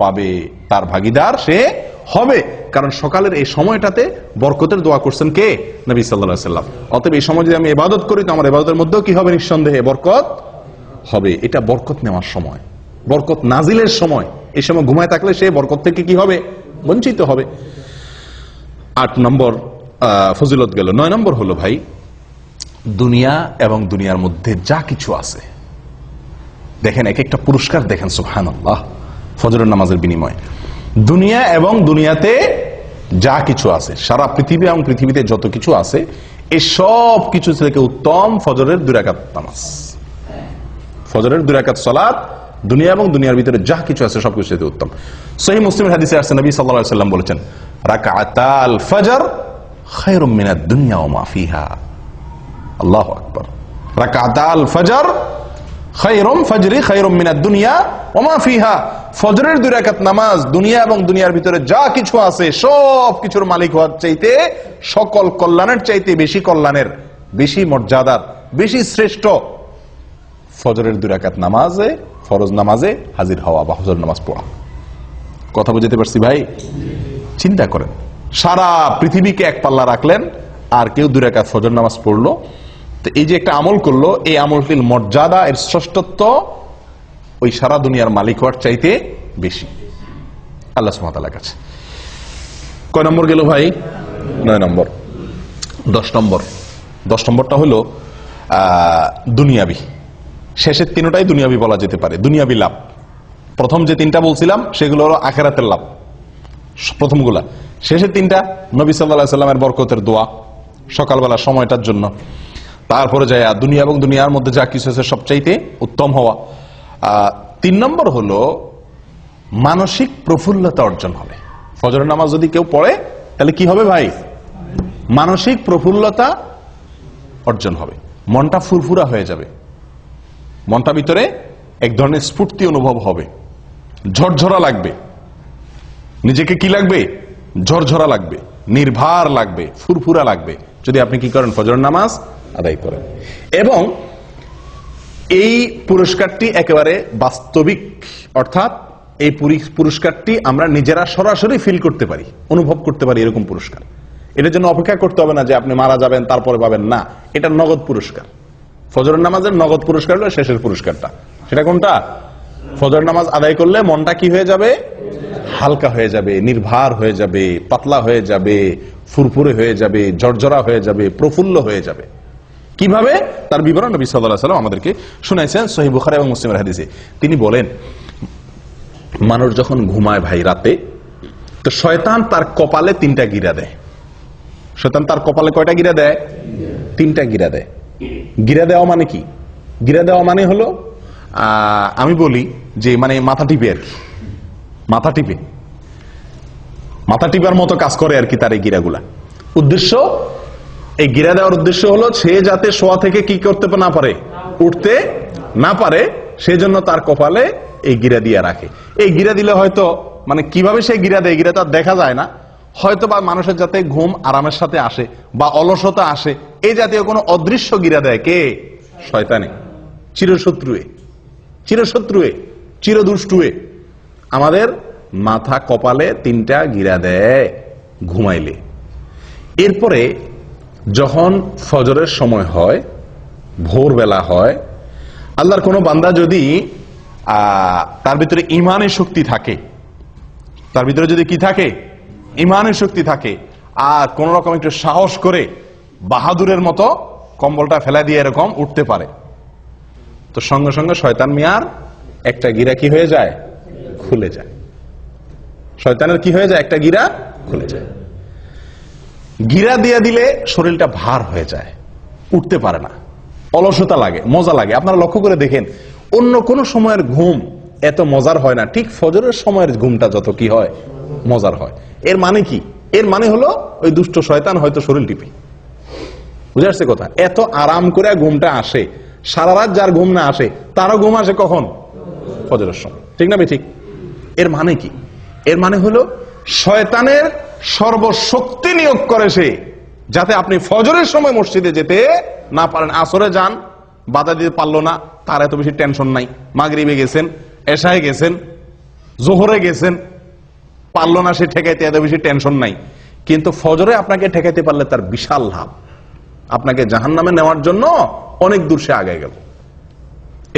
পাবে, তার ভাগীদার সে হবে। কারণ সকালের এই সময়টাতে বরকতের দোয়া করছেন কে? নবী সাল্লাল্লাহু আলাইহি সাল্লাম। অতএব এই সময় যদি আমি ইবাদত করি, তো আমার ইবাদতের মধ্যেও কি হবে? নিঃসন্দেহে বরকত হবে। এটা বরকত নেওয়ার সময়, বরকত নাজিলের সময়। এই সময় ঘুমায় থাকলে সে বরকত থেকে কি হবে? বঞ্চিত হবে। 8 নম্বর ফজিলত গেল। 9 নম্বর হলো ভাই, দুনিয়া এবং দুনিয়ার মধ্যে যা কিছু আছে, দেখেন এক একটা পুরস্কার দেখেন, সুবহানাল্লাহ, ফজরের নামাজের বিনিময়ে। দুনিয়া এবং দুনিয়াতে যা কিছু আছে, সারা পৃথিবী এবং পৃথিবীতে যত কিছু আছে, এই সব কিছু থেকে উত্তম ফজরের 2 রাকাত নামাজ। ফজরের 2 রাকাত সালাত দুনিয়া এবং দুনিয়ার ভিতরে যা কিছু আছে সবকিছু থেকে উত্তম। সহিহ মুসলিমের হাদিসে আসছে, নবী সাল্লাল্লাহু আলাইহি সাল্লাম বলেছেন, রাকাতাল ফজর খায়রুম মিনাদ দুনিয়া ওয়া মা ফিহা। আল্লাহু আকবার। রাকাতাল ফজর খায়রুম মিনাদ দুনিয়া ওয়া মা ফিহা। ফজরের 2 রাকাত নামাজ দুনিয়া এবং দুনিয়ার ভিতরে যা কিছু আছে সব কিছুর মালিক হওয়ার চাইতে, সকল কল্যাণের চাইতে বেশি কল্যাণের, বেশি মর্যাদার, বেশি শ্রেষ্ঠ ফজরের 2 রাকাত নামাজে, ফরজ নামাজে হাজির হওয়া বা ফজর নামাজ পড়া। কথা বুঝতে পারছি ভাই? চিন্তা করেন, সারা পৃথিবীকে এক পাল্লা রাখলেন, আর কেউ 2 রাকাত ফজর নামাজ পড়লো, তো এই যে একটা আমল করলো, এই আমলটির মর্যাদা, এর শ্রেষ্ঠত্ব ওই সারা দুনিয়ার মালিক হওয়ার চাইতে বেশি আল্লাহ সুবহানাহু ওয়া তাআলার কাছে। কয় নম্বর গেল ভাই? 9 নম্বর। 10 নম্বরটা হলো দুনিয়াবি। শেষের 3টাই দুনিয়াবি বলা যেতে পারে, দুনিয়াবি লাভ। প্রথম যে 3টা বলছিলাম সেগুলো হলো আখিরাতের লাভ, প্রথমগুলা। শেষের 3টা নবী সাল্লাল্লাহু আলাইহি সাল্লামের বরকতের দোয়া সকালবেলা সময়টার জন্য। তারপরে যায় দুনিয়া এবং দুনিয়ার মধ্যে যা কিছু আছে সবচাইতে উত্তম হওয়া। 3 নম্বর হলো মানসিক প্রফুল্লতা অর্জন হবে। ফজরের নামাজ যদি কেউ পড়ে, তাহলে কি হবে ভাই? মানসিক প্রফুল্লতা অর্জন হবে, মনটা ফুরফুরা হয়ে যাবে, মনটা ভিতরে এক ধরনের স্ফূর্তি অনুভব হবে, ঝরঝরা লাগবে, নিজেকে কি লাগবে? ঝরঝরা লাগবে, নির্ভার লাগবে, ফুরফুরা লাগবে, যদি আপনি কি করেন? ফজরের নামাজ আদায় করেন। এবং এই পুরস্কারটি একেবারে বাস্তবিক, অর্থাৎ এই পুরস্কারটি আমরা নিজেরা সরাসরি ফিল করতে পারি, অনুভব করতে পারি, এরকম পুরস্কার। এটার জন্য অপেক্ষা করতে হবে না যে আপনি মারা যাবেন তারপরে পাবেন, না, এটা নগদ পুরস্কার। ফজরের নামাজের নগদ পুরস্কার হলো শেষের পুরস্কারটা। সেটা কোনটা? ফজর নামাজ আদায় করলে মনটা কি হয়ে যাবে? হালকা হয়ে যাবে, নির্ভার হয়ে যাবে, পাতলা হয়ে যাবে, ফুরফুরে হয়ে যাবে, ঝরঝরা হয়ে যাবে, প্রফুল্ল হয়ে যাবে। কিভাবে? তার বিবরণ নবী সাল্লাল্লাহু আলাইহি ওয়াসাল্লাম আমাদেরকে শুনাইছেন সহিহ বুখারী এবং মুসলিমের হাদিসে। তিনি বলেন, মানুষ যখন ঘুমায় ভাই রাতে, তো শয়তান তার কপালে 3টা গিরা দেয়। শয়তান তার কপালে কয়টা গিরা দেয়? 3টা গিরা দেয়। গিরা দেওয়া মানে কি? গিরা দেওয়া মানে হলো, আমি বলি যে মানে মাথা টিপে আর কি, মাথা টিপে। মাথা টিপার মতো কাজ করে আর কি তার এই গিরাগুলা। উদ্দেশ্য, এই গিরা দেওয়ার উদ্দেশ্য হলো সে যাতে শোয়া থেকে কি করতে না পারে, উঠতে না পারে, সেজন্য তার কপালে এই গিরা দিয়ে রাখে। এই গিরা দিলে হয়তো মানে কিভাবে সে গিরা দেয়, গিরা তো আর দেখা যায় না, হয়তো বা মানুষের যাতে ঘুম আরামের সাথে আসে বা অলসতা আসে, এই জাতীয় কোনো অদৃশ্য গিরা দেয় কে? শয়তানে, চিরশত্রুয়ে, চিরশত্রুয়ে, চিরদুষ্টুয়ে আমাদের মাথা কপালে 3টা গিরা দেয় ঘুমাইলে। এরপরে যখন ফজরের সময় হয়, ভোরবেলা হয়, আল্লাহর কোনো বান্দা যদি তার ভিতরে ইমানের শক্তি থাকে, তার ভিতরে যদি কি থাকে, ইমানের শক্তি থাকে, আর কোন রকম একটু সাহস করে বাহাদুরের মতো কম্বলটা ফেলা দিয়ে এরকম উঠতে পারে, তো সঙ্গে সঙ্গে শয়তান মিয়ার একটা গিরা কি হয়ে যায়, খুলে যায়। শয়তানের কি হয়ে যায়, একটা গিরা খুলে যায়। গিরা দিয়ে দিলে শরীরটা ভার হয়ে যায়, উঠতে পারে না, অলসতা লাগে, মজা লাগে। আপনারা লক্ষ্য করে দেখেন, অন্য কোন সময়ের ঘুম এত মজার হয় না, ঠিক ফজরের সময়ের ঘুমটা যত কি হয়, মজার হয়। এর মানে কি? এর মানে হলো ওই দুষ্ট শয়তান হয়তো শরীর টিপে, বুঝে আসছে কথা? এত আরাম করে ঘুমটা আসে, সারা রাত যার ঘুম না আসে তারও ঘুম আসে কখন? ফজরের সময়, ঠিক না ঠিক? এর মানে কি? এর মানে হলো শয়তানের সর্বশক্তি নিয়োগ করে সে, যাতে আপনি ফজরের সময় মসজিদে যেতে না পারেন। আসরে যান, বাধা দিতে পারলো না, তার এত বেশি টেনশন নাই। মাগরিবে গেছেন, এশায় গেছেন, জোহরে গেছেন, পারলো না সে ঠেকাইতে, এত বেশি টেনশন নাই। কিন্তু ফজরে আপনাকে ঠেকাইতে পারলে তার বিশাল লাভ, আপনাকে জাহান্নামে নেওয়ার জন্য অনেক দূর সে আগে গেল।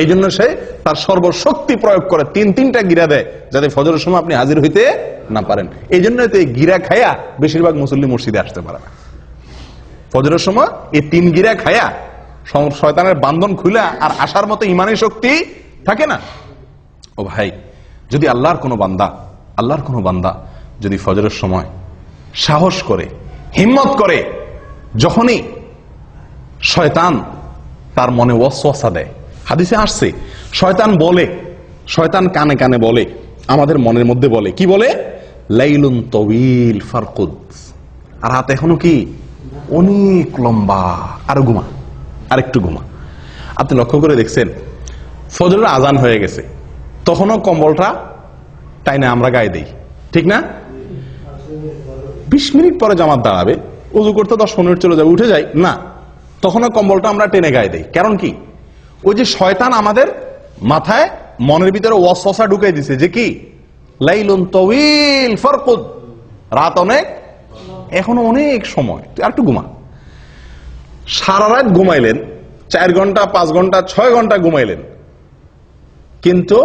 এই জন্য সে তার সর্বশক্তি প্রয়োগ করে 3টা গিরা দেয়, যাতে ফজরের সময় আপনি হাজির হইতে না পারেন। এই জন্য তো এই গিরা খায়া বেশিরভাগ মুসল্লি মসজিদে আসতে পারে না। ফজরের সময় এই 3 গিরা খায়া শয়তানের বান্ধন খুলে আর আসার মতো ইমানের শক্তি থাকে না। ও ভাই, যদি আল্লাহর কোনো বান্দা যদি ফজরের সময় সাহস করে, হিম্মত করে, যখনই শয়তান তার মনে ওয়াসওয়াসা দেয়, হাদিসে আসছে শয়তান কানে কানে বলে, আমাদের মনের মধ্যে বলে, কি বলে? লাইলুন তওয়িল ফারকুদ, আর রাত এখনো কি অনেক লম্বা, আরো ঘুমা, আরেকটু ঘুমা। আপনি লক্ষ্য করে দেখছেন, ফজরের আজান হয়ে গেছে, তখনও কম্বলটা টাইনে আমরা গায়ে দেই, ঠিক না? 20 মিনিট পরে জামাত দাঁড়াবে, উযু করতে 10-15 মিনিট চলে যাবে, উঠে যাই না, তখনও কম্বলটা আমরা টেনে গায়ে দেই। কারণ কি? ওই যে শয়তান আমাদের মাথায়, মনের ভিতরে ওয়াসওয়াসা ঢুকাই দিছে যে কি, লাইলুন তাওয়িল ফারকুদ, রাত অনেক, এখনো অনেক সময়, তুই আরেকটু ঘুমা। সারা রাত ঘুমাইলেন, 4 ঘন্টা, 5 ঘন্টা, 6 ঘন্টা ঘুমাইলেন, কিন্তু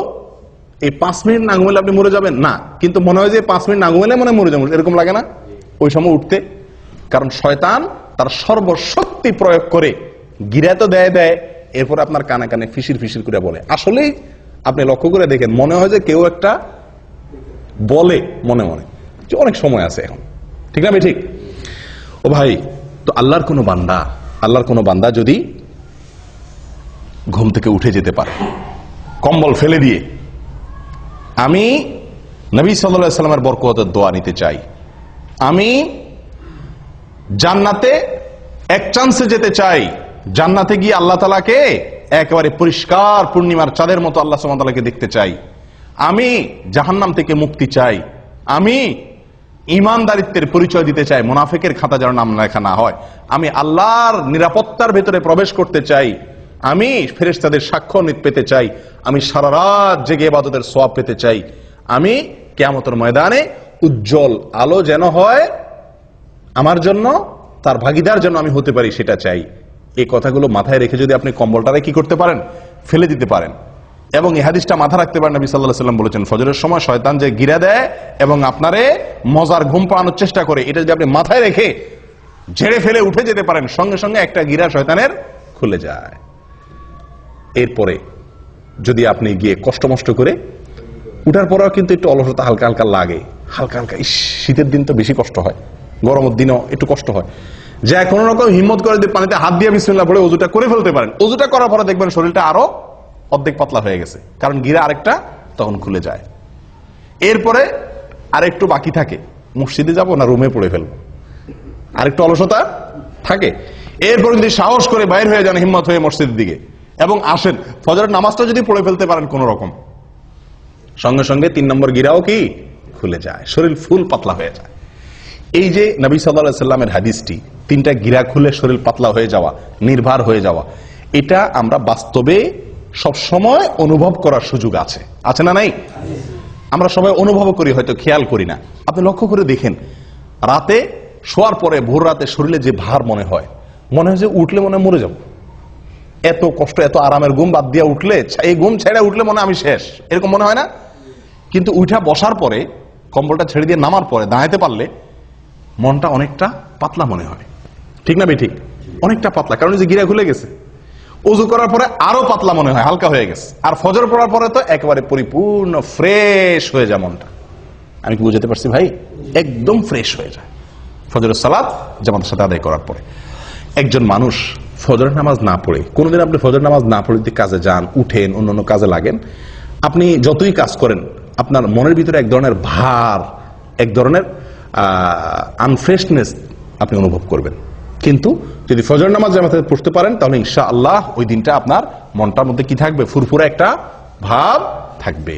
এই 5 মিনিট না ঘুমাইলে আপনি মরে যাবেন না, কিন্তু মনে হয় যে 5 মিনিট না ঘুমাইলে মনে মরে যাবেন, এরকম লাগে না ওই সময় উঠতে? কারণ শয়তান তার সর্বশক্তি প্রয়োগ করে গিরা তো দেয়, এরপর আপনার কানে কানে ফিসির ফিসির করে বলে। আসলেই আপনি লক্ষ্য করে দেখেন, মনে হয় যে কেউ একটা বলে মনে মনে যে অনেক সময় আছে এখন, ঠিক না ঠিক? ও ভাই, তো আল্লাহর কোনো বান্দা যদি ঘুম থেকে উঠে যেতে পারে কম্বল ফেলে দিয়ে, আমি নবী সাল্লাল্লাহু আলাইহি ওয়াসাল্লামের বরকতের দোয়া নিতে চাই, আমি জান্নাতে এক চান্সে যেতে চাই, জান্নাতে গিয়ে আল্লাহ তাআলাকে একেবারে পরিষ্কার পূর্ণিমার চাঁদের মতো আল্লাহ সুবহানাহু ওয়া তাআলাকে দেখতে চাই, আমি জাহান্নাম থেকে মুক্তি চাই, আমি ঈমানদারিত্বের পরিচয় দিতে চাই, মুনাফিকের খাতা যেন নাম লেখা না হয়, আমি আল্লাহর নিরাপত্তার ভেতরে প্রবেশ করতে চাই, আমি ফেরেশতাদের সাক্ষ্য পেতে চাই, আমি সারা রাত জেগে ইবাদতের সওয়াব পেতে চাই, আমি কিয়ামতের ময়দানে উজ্জ্বল আলো যেন হয় আমার জন্য, তার ভাগীদার যেন আমি হতে পারি, সেটা চাই। এই কথাগুলো মাথায় রেখে যদি আপনি কম্বলটারে কি করতে পারেন, ফেলে দিতে পারেন, এবং এই হাদিসটা মাথা রাখতে পারেন, নবী সাল্লাল্লাহু আলাইহি ওয়াসাল্লাম বলেছেন, ফজরের সময় শয়তান যে গিরা দেয় এবং আপনারে মজার ঘুম পাড়ানোর চেষ্টা করে, এটা যদি আপনি মাথায় রেখে ঝেড়ে ফেলে উঠে যেতে পারেন, সঙ্গে সঙ্গে একটা গিরা শয়তানের খুলে যায়। এরপরে যদি আপনি গিয়ে কষ্ট মষ্ট করে উঠার পরেও কিন্তু একটু অলসতা হালকা হালকা লাগে, হালকা হালকা, শীতের দিন তো বেশি কষ্ট হয়, গরমের দিনও একটু কষ্ট হয়, যা কোনো রকম হিম্মত করে দিয়ে পানিতে হাত দিয়ে বিসমিল্লাহ পড়ে ওযুটা করে ফেলতে পারেন। ওযুটা করার পরে দেখবেন শরীরটা আরো অর্ধেক পাতলা হয়ে গেছে, কারণ গিরা আরেকটা তখন খুলে যায়। এরপরে আরেকটু বাকি থাকে, মসজিদে যাব না রুমে পড়ে ফেলবো, আরেকটু অলসতা থাকে। এরপর যদি সাহস করে বাইর হয়ে যান হিম্মত হয়ে মসজিদের দিকে এবং আসেন, ফজরের নামাজটা যদি পড়ে ফেলতে পারেন কোন রকম, সঙ্গে সঙ্গে 3 নম্বর গিরাও কি খুলে যায়, শরীর ফুল পাতলা হয়ে যায়। এই যে নবী সাল্লাল্লাহু আলাইহি সাল্লামের হাদিসটি, 3টা গিরা খুলে শরীর পাতলা হয়ে যাওয়া, নির্ভর হয়ে যাওয়া, এটা আমরা বাস্তবে সব সময় অনুভব করার সুযোগ আছে, আছে না নাই? আমরা সবাই অনুভব করি, হয়তো খেয়াল করি না। আপনি লক্ষ্য করে দেখেন, রাতে শোয়ার পরে ভোর রাতে শরীরে যে ভার মনে হয় যে উঠলে মনে মরে যাব, এত কষ্ট, এত আরামের ঘুম বাদ দিয়ে উঠলে, এই ঘুম ছেড়ে উঠলে মনে আমি শেষ, এরকম মনে হয় না? কিন্তু উঠা বসার পরে, কম্বলটা ছেড়ে দিয়ে নামার পরে দাঁড়াতে পারলে মনটা অনেকটা পাতলা মনে হয়, ঠিক না বেঠিক? অনেকটা পাতলা, কারণ যে গিরা খুলে গেছে। ওযু করার পরে আরো পাতলা মনে হয়, হালকা হয়ে গেছে। আর ফজর পড়ার পরে তো একেবারে পরিপূর্ণ ফ্রেশ হয়ে যায় মনটা। আমি কি বুঝাতে পারছি ভাই? একদম ফ্রেশ হয়ে যায় ফজরের সালাত জামাতের সাথে আদায় করার পরে। একজন মানুষ ফজরের নামাজ না পড়ে, কোনোদিন আপনি ফজর নামাজ না পড়ে কাজে যান, উঠেন, অন্যান্য কাজে লাগেন, আপনি যতই কাজ করেন আপনার মনের ভিতরে এক ধরনের ভার, এক ধরনের আনফ্রেশনেস আপনি অনুভব করবেন। কিন্তু যদি ফজর নামাজ জামাতে পড়তে পারেন তাহলে ইনশাআল্লাহ ওই দিনটা আপনার মনটার মধ্যে কি থাকবে? ফুরফুরে একটা ভাব থাকবে।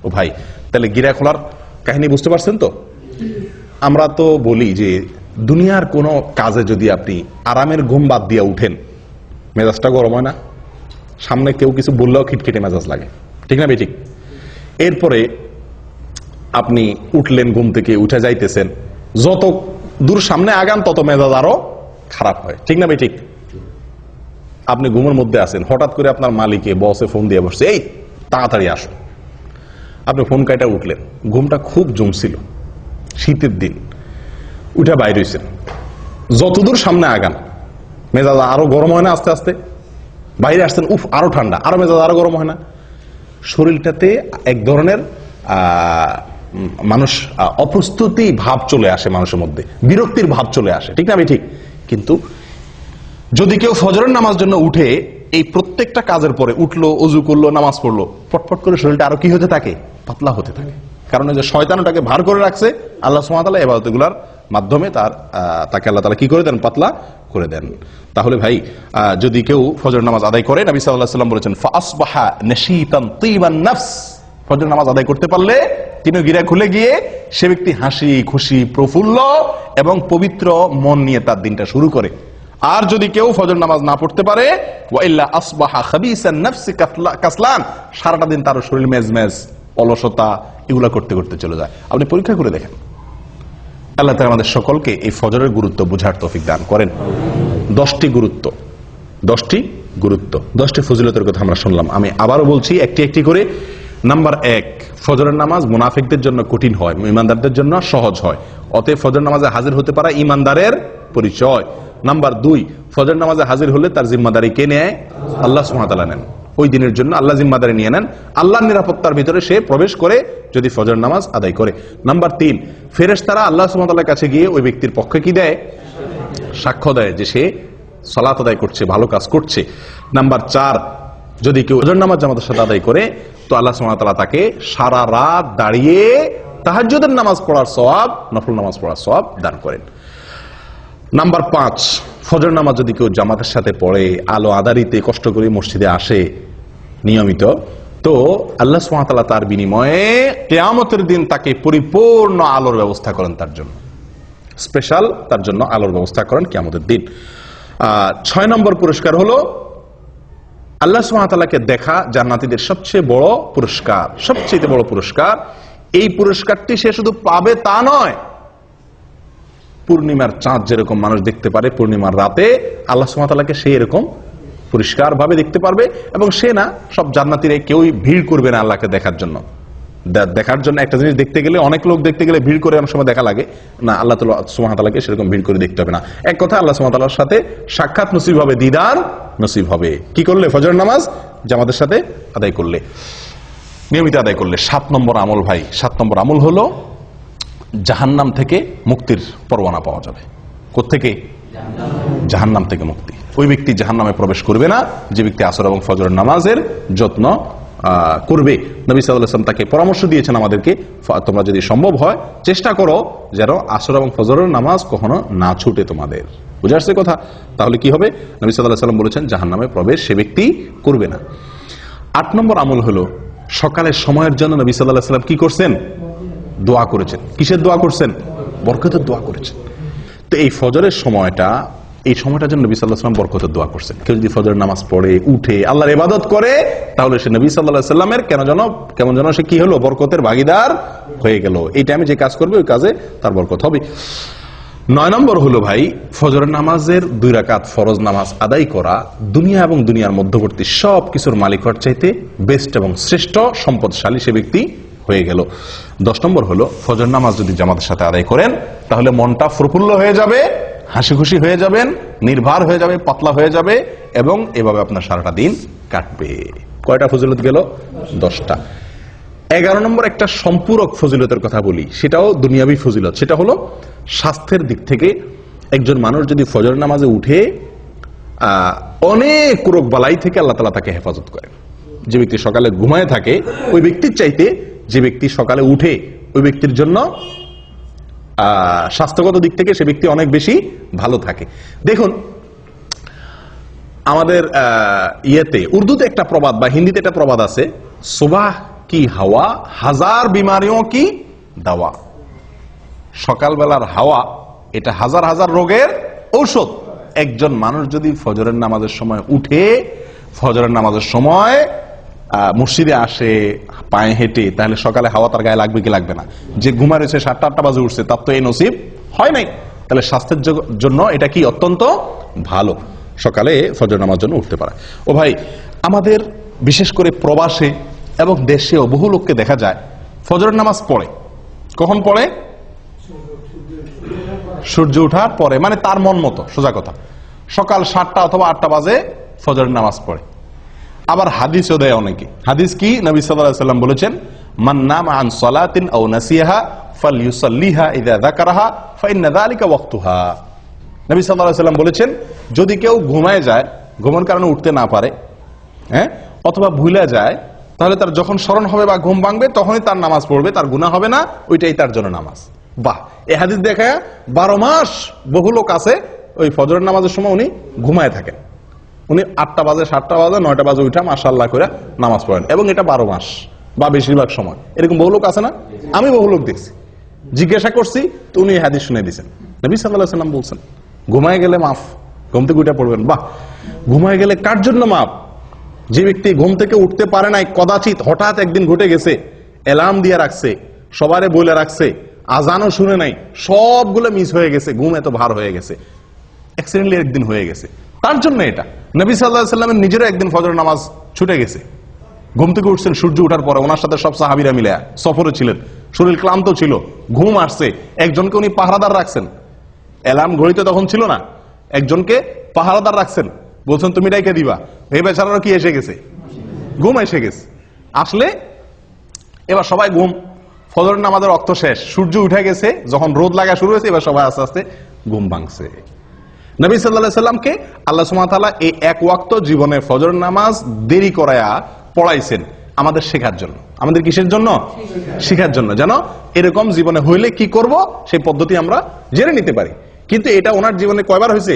ও ভাই, তাহলে গিরা খোলার কাহিনী বুঝতে পারছেন তো? আমরা তো বলি যে দুনিয়ার কোনো কাজে যদি আপনি আরামের ঘুম বাদ দিয়ে উঠেন, মেজাজটা গরম হয় না? সামনে কেউ কিছু বললেও খিটখিটে মেজাজ লাগে, ঠিক না বেঠিক? এরপরে আপনি উঠলেন, ঘুম থেকে উঠে যাইতেছেন, যত দূর সামনে আগান তত মেজাজ আরো খারাপ হয়, ঠিক না বেঠিক? আপনি ঘুমের মধ্যে আছেন, হঠাৎ করে আপনার মালিকে বসে ফোন দিয়ে বসছে, এই তাড়াতাড়ি আসো। আপনি ফোন কাইটা উঠলেন, ঘুমটা খুব জমছিল, শীতের দিন, উঠে বাইরে হয়েছেন, যতদূর সামনে আগান মেজাজ আরো গরম হয় না? আস্তে আস্তে বাইরে আসছেন, উফ আরো ঠান্ডা, আরো মেজাজ আরো গরম হয় না? শরীরটাতে এক ধরনের মানুষ অপ্রস্তুতি ভাব চলে আসে, মানুষের মধ্যে বিরক্তির ভাব চলে আসে, ঠিক না আমি ঠিক? কিন্তু যদি কেউ ফজরের নামাজ জন্য উঠে, এই প্রত্যেকটা কাজের পরে উঠলো, ওযু করলো, নামাজ পড়লো, পটপট করে শরীরটা আরো কি হতে থাকে? পাতলা হতে থাকে। কারণ যে শয়তান ওটাকে ভার করে রাখছে, আল্লাহ সুবহানাহু ওয়া তাআলা ইবাদতগুলোর মাধ্যমে তাকে আল্লাহ তাআলা কি করে দেন? পাতলা করে দেন। তাহলে ভাই, যদি কেউ ফজর নামাজ আদায় করে, নবী সাল্লাল্লাহু আলাইহি ওয়াসাল্লাম বলেছেন ফাসবাহা নাশীতান তিবান নফস, ফজর নামাজ আদায় করতে পারলে তিনি গিরা খুলে গিয়ে সে ব্যক্তি হাসি খুশি, প্রফুল্ল এবং পবিত্র মন নিয়ে তার দিনটা শুরু করে। আর যদি কেউ ফজর নামাজ না পড়তে পারে, ওয়া ইল্লা আসবাহা খাবিসান নফসি কাসলান, সারাটা দিন তার শরীর মেজমেজ, অলসতা এগুলা করতে করতে চলে যায়। আপনি পরীক্ষা করে দেখেন। আল্লাহ তাআলা আমাদের সকলকে এই ফজরের গুরুত্ব বোঝার তৌফিক দান করেন। 10টি গুরুত্ব, 10টি ফজিলতের কথা আমরা শুনলাম। আমি আবারও বলছি একটি একটি করে। নাম্বার 1, ফজরের নামাজ মুনাফিকদের জন্য কঠিন হয়, ইমানদারদের জন্য সহজ হয়। অতএব ফজর নামাজে হাজির হতে পারা ইমানদারের পরিচয়। নাম্বার 2, ফজর নামাজে হাজির হলে তার জিম্মাদারি কে নেয়? আল্লাহ সুবহানাহু ওয়া তাআলা নেন। ওই দিনের জন্য আল্লাহ জিম্মাদারি নিয়ে নেন, আল্লাহর নিরাপত্তার ভিতরে সে প্রবেশ করে যদি ফজর নামাজ আদায় করে। নাম্বার 3, ফেরেশতারা আল্লাহ সুবহানাহু ওয়া তাআলার কাছে গিয়ে ওই ব্যক্তির পক্ষে কি দেয়? সাক্ষ্য দেয় যে সে সালাত আদায় করছে, ভালো কাজ করছে। নাম্বার 4, যদি কেউ ফজর নামাজ জামাতের সাথে আদায় করে তো আল্লাহ সুবহানাহু ওয়া তাআলা তাকে সারা রাত দাঁড়িয়ে তাহাজ্জুদের নামাজ পড়ার সওয়াব, নফল নামাজ পড়ার সওয়াব দান করেন। নাম্বার 5, ফজর নামাজ যদি কেউ জামাতের সাথে পড়ে, আলো আঁধারিতে কষ্ট করে মসজিদে আসে নিয়মিত, তো আল্লাহ সুবহানাহু ওয়া তাআলা তার বিনিময়ে কিয়ামতের দিন তাকে পরিপূর্ণ আলোর ব্যবস্থা করেন, তার জন্য স্পেশাল তার জন্য আলোর ব্যবস্থা করেন কিয়ামতের দিন। 6 নম্বর পুরস্কার হলো আল্লাহ সুবহানাহু ওয়া তাআলাকে দেখা জান্নাতীদের সবচেয়ে বড় পুরস্কার, সবচেয়ে বড় পুরস্কার। এই পুরস্কারটি সে শুধু পাবে তা নয়, পূর্ণিমার চাঁদ যেরকম মানুষ দেখতে পারে পূর্ণিমার রাতে, আল্লাহ সুবহানাহু ওয়া তাআলাকে সে এরকম পরিষ্কার ভাবে দেখতে পারবে। এবং সে না, সব জান্নাতীরা কেউই ভিড় করবে না আল্লাহকে দেখার জন্য। দেখার জন্য একটা জিনিস দেখতে গেলে, অনেক লোক দেখতে গেলে ভিড় করে অনেক সময় দেখা লাগে না, আল্লাহ সুবহানাহু ওয়া তাআলাকে সেরকম ভিড় করে দেখতে হবে না। এক কথা, আল্লাহ সুবহানাহু ওয়া তাআলার সাথে সাক্ষাৎ নসিব হবে, দিদার নসিব হবে। কি করলে? ফজর নামাজ জামাতের সাথে আদায় করলে, নিয়মিত আদায় করলে। 7 নম্বর আমল ভাই, 7 নম্বর আমল হলো জাহান্নাম থেকে মুক্তির পরোয়ানা পাওয়া যাবে। কোত্থেকে? জাহান্নাম থেকে মুক্তি। ওই ব্যক্তি জাহান্নামে প্রবেশ করবে না যে ব্যক্তি আসর এবং ফজরের নামাজের যত্ন করবে, নবী সাল্লাল্লাহু আলাইহি ওয়াসাল্লাম তাকে পরামর্শ দিয়েছেন আমাদেরকে, তোমরা যদি সম্ভব হয় চেষ্টা করো যেন আসর এবং ফজরের নামাজ কখনো না ছুটে তোমাদের। বুঝে আসছে কথা? তাহলে কি হবে? নবী সাল্লাল্লাহু আলাইহি ওয়াসাল্লাম বলেছেন জাহান্নামে প্রবেশ সে ব্যক্তি করবে না। 8 নম্বর আমল হলো সকালের সময়ের জন্য নবী সাল্লাল্লাহু আলাইহি ওয়াসাল্লাম কি করছেন? দোয়া করেছেন। কিসের দোয়া করছেন? বরকতের দোয়া করেছেন। তো এই ফজরের সময়টা, এই সময়টার জন্য নবী সাল্লাল্লাহু আলাইহি ওয়াসাল্লাম বরকতের দোয়া করছেন। কেউ যদি ফজরের নামাজ পড়ে উঠে আল্লাহর ইবাদত করে তাহলে সে নবী সাল্লাল্লাহু আলাইহি ওয়াসাল্লামের কেমন যেন সে কি হলো? বরকতের ভাগীদার হয়ে গেল। এই টাইমে যে কাজ করবে ওই কাজে তার বরকত হবে। 9 নম্বর হলো ভাই, ফজরের নামাজের 2 রাকাত ফরজ নামাজ আদায় করা দুনিয়া এবং দুনিয়ার মধ্যবর্তী সব কিছুর মালিক হওয়ার চাইতে বেস্ট এবং শ্রেষ্ঠ সম্পদশালী সে ব্যক্তি হয়ে গেল। 10 নম্বর হলো ফজর নামাজ যদি জামাতের সাথে আদায় করেন তাহলে মনটা প্রফুল্ল হয়ে যাবে, হাসি খুশি হয়ে যাবেন, নির্ভার হয়ে যাবে, পাতলা হয়ে যাবে এবং এভাবে আপনার সারাটা দিন কাটবে। কয়টা ফজিলত গেল? 10টা। 11 নম্বর একটা সম্পূরক ফজিলতের কথা বলি, সেটাও দুনিয়াবি ফজিলত। সেটা হলো স্বাস্থ্যের দিক থেকে একজন মানুষ যদি ফজর নামাজে উঠে অনেক রোগ বালাই থেকে আল্লাহ তাআলা তাকে হেফাজত করেন। যে ব্যক্তি সকালে ঘুমায় থাকে ওই ব্যক্তির চাইতে যে ব্যক্তি সকালে উঠে ওই ব্যক্তির জন্য স্বাস্থ্যগত দিক থেকে সে ব্যক্তি অনেক বেশি ভালো থাকে। দেখুন আমাদের ইয়েতে উর্দুতে একটা প্রবাদ বা হিন্দিতে একটা প্রবাদ আছে, সুবাহ কি হাওয়া হাজার বিমারিও কি দাওয়া। সকালবেলার হাওয়া এটা হাজার হাজার রোগের ঔষধ। একজন মানুষ যদি ফজরের নামাজের সময় উঠে, ফজরের নামাজের সময় মসজিদে আসে পায়ে হেঁটে, তাহলে সকালে হাওয়া তার গায়ে লাগবে কি লাগবে না? যে ঘুমা রয়েছে 7টা-8টা বাজে উঠছে তার তো এই নসিব হয় নাই। তাহলে স্বাস্থ্যের জন্য এটা কি অত্যন্ত ভালো, সকালে ফজর নামাজ জন্য উঠতে পারা। ও ভাই, আমাদের বিশেষ করে প্রবাসে এবং দেশেও বহু লোককে দেখা যায় ফজরের নামাজ পড়ে। কখন পড়ে? সূর্য ওঠার পরে, মানে তার মন মতো। সোজা কথা, সকাল 7টা অথবা 8টা বাজে ফজরের নামাজ পড়ে। আবার হাদিসও দেয় অনেকে। হাদিস কি? নবী সাল্লাল্লাহু আলাইহি ওয়াসাল্লাম বলেছেন, মান নামা আন সালাতিন আও নাসিয়াহা ফালইউসাল্লিহা ইযা যাকারাহা ফাইন্না যালিকা ওয়াক্তুহা। নবী সাল্লাল্লাহু আলাইহি ওয়াসাল্লাম বলেছেন, যদি কেউ ঘুমায় যায়, ঘুমের কারণে উঠতে না পারে, অথবা ভুলে যায়, তাহলে তার যখন স্মরণ হবে বা ঘুম ভাঙবে তখনই তার নামাজ পড়বে, তার গুনাহ হবে না, ওইটাই তার জন্য নামাজ। বাহ! এই হাদিস দেখায় 12 মাস বহু লোক আছে ওই ফজরের নামাজের সময় উনি ঘুমায় থাকেন। উনি 8টা বাজে, 7টা বাজে, 9টা বাজে উঠা মাশাআল্লাহ করে নামাজ পড়েন, এবং এটা 12 মাস বা বেশিরভাগ সময়। এরকম বহু লোক আছে না? আমি বহু লোক দেখছি, জিজ্ঞাসা করছি তো উনি এই হাদিস শুনে দিয়েছেন। নবী সাল্লাল্লাহু আলাইহি ওয়াসাল্লাম বলছেন ঘুমায় গেলে মাফ, ঘুম থেকে উঠে পড়বেন। বাহ! ঘুমায় গেলে কার জন্য মাফ? যে ব্যক্তি ঘুম থেকে উঠতে পারে নাই, কদাচিৎ হঠাৎ একদিন ঘটে গেছে, অ্যালার্ম দিয়ে রাখছে, সবারে বলে রাখছে, আজানও শুনে নাই, সবগুলো মিস হয়ে গেছে, ঘুম এত ভার হয়ে গেছে, অ্যাক্সিডেন্টলি একদিন হয়ে গেছে, তার জন্য এটা। নবী সাল্লাল্লাহু আলাইহি ওয়াসাল্লামের নিজেরও একদিন ফজর নামাজ ছুটে গেছে। ঘুম থেকে উঠছেন সূর্য ওঠার পরে, ওনার সাথে সব সাহাবীরা মিলে সফরে ছিলেন, শরীর ক্লান্ত ছিল, ঘুম আসছে, একজনকে উনি পাহারাদার রাখছেন। অ্যালার্ম ঘড়িতে তখন ছিল না, একজনকে পাহারাদার রাখছেন, বলছেন তুমি ডাইকে দিবা। এই বেচারারও কি এসে গেছে? ঘুম এসে গেছে। আসলে এবার সবাই ঘুম, ফজর নামাজের ওয়াক্ত শেষ, সূর্য উঠে গেছে, যখন রোদ লাগা শুরু হয়েছে এবার সবাই আস্তে আস্তে ঘুম ভাঙছে। নবী সাল্লাল্লাহু আলাইহি সাল্লামকে আল্লাহ সুবহানাহু ওয়া তাআলা এই এক ওয়াক্ত জীবনে ফজর নামাজ দেরি করায়া পড়াইছেন আমাদের শেখার জন্য। আমাদের কিসের জন্য? শেখার জন্য, যেন এরকম জীবনে হইলে কি করব সেই পদ্ধতি আমরা জেনে নিতে পারি। কিন্তু এটা ওনার জীবনে কয়বার হয়েছে?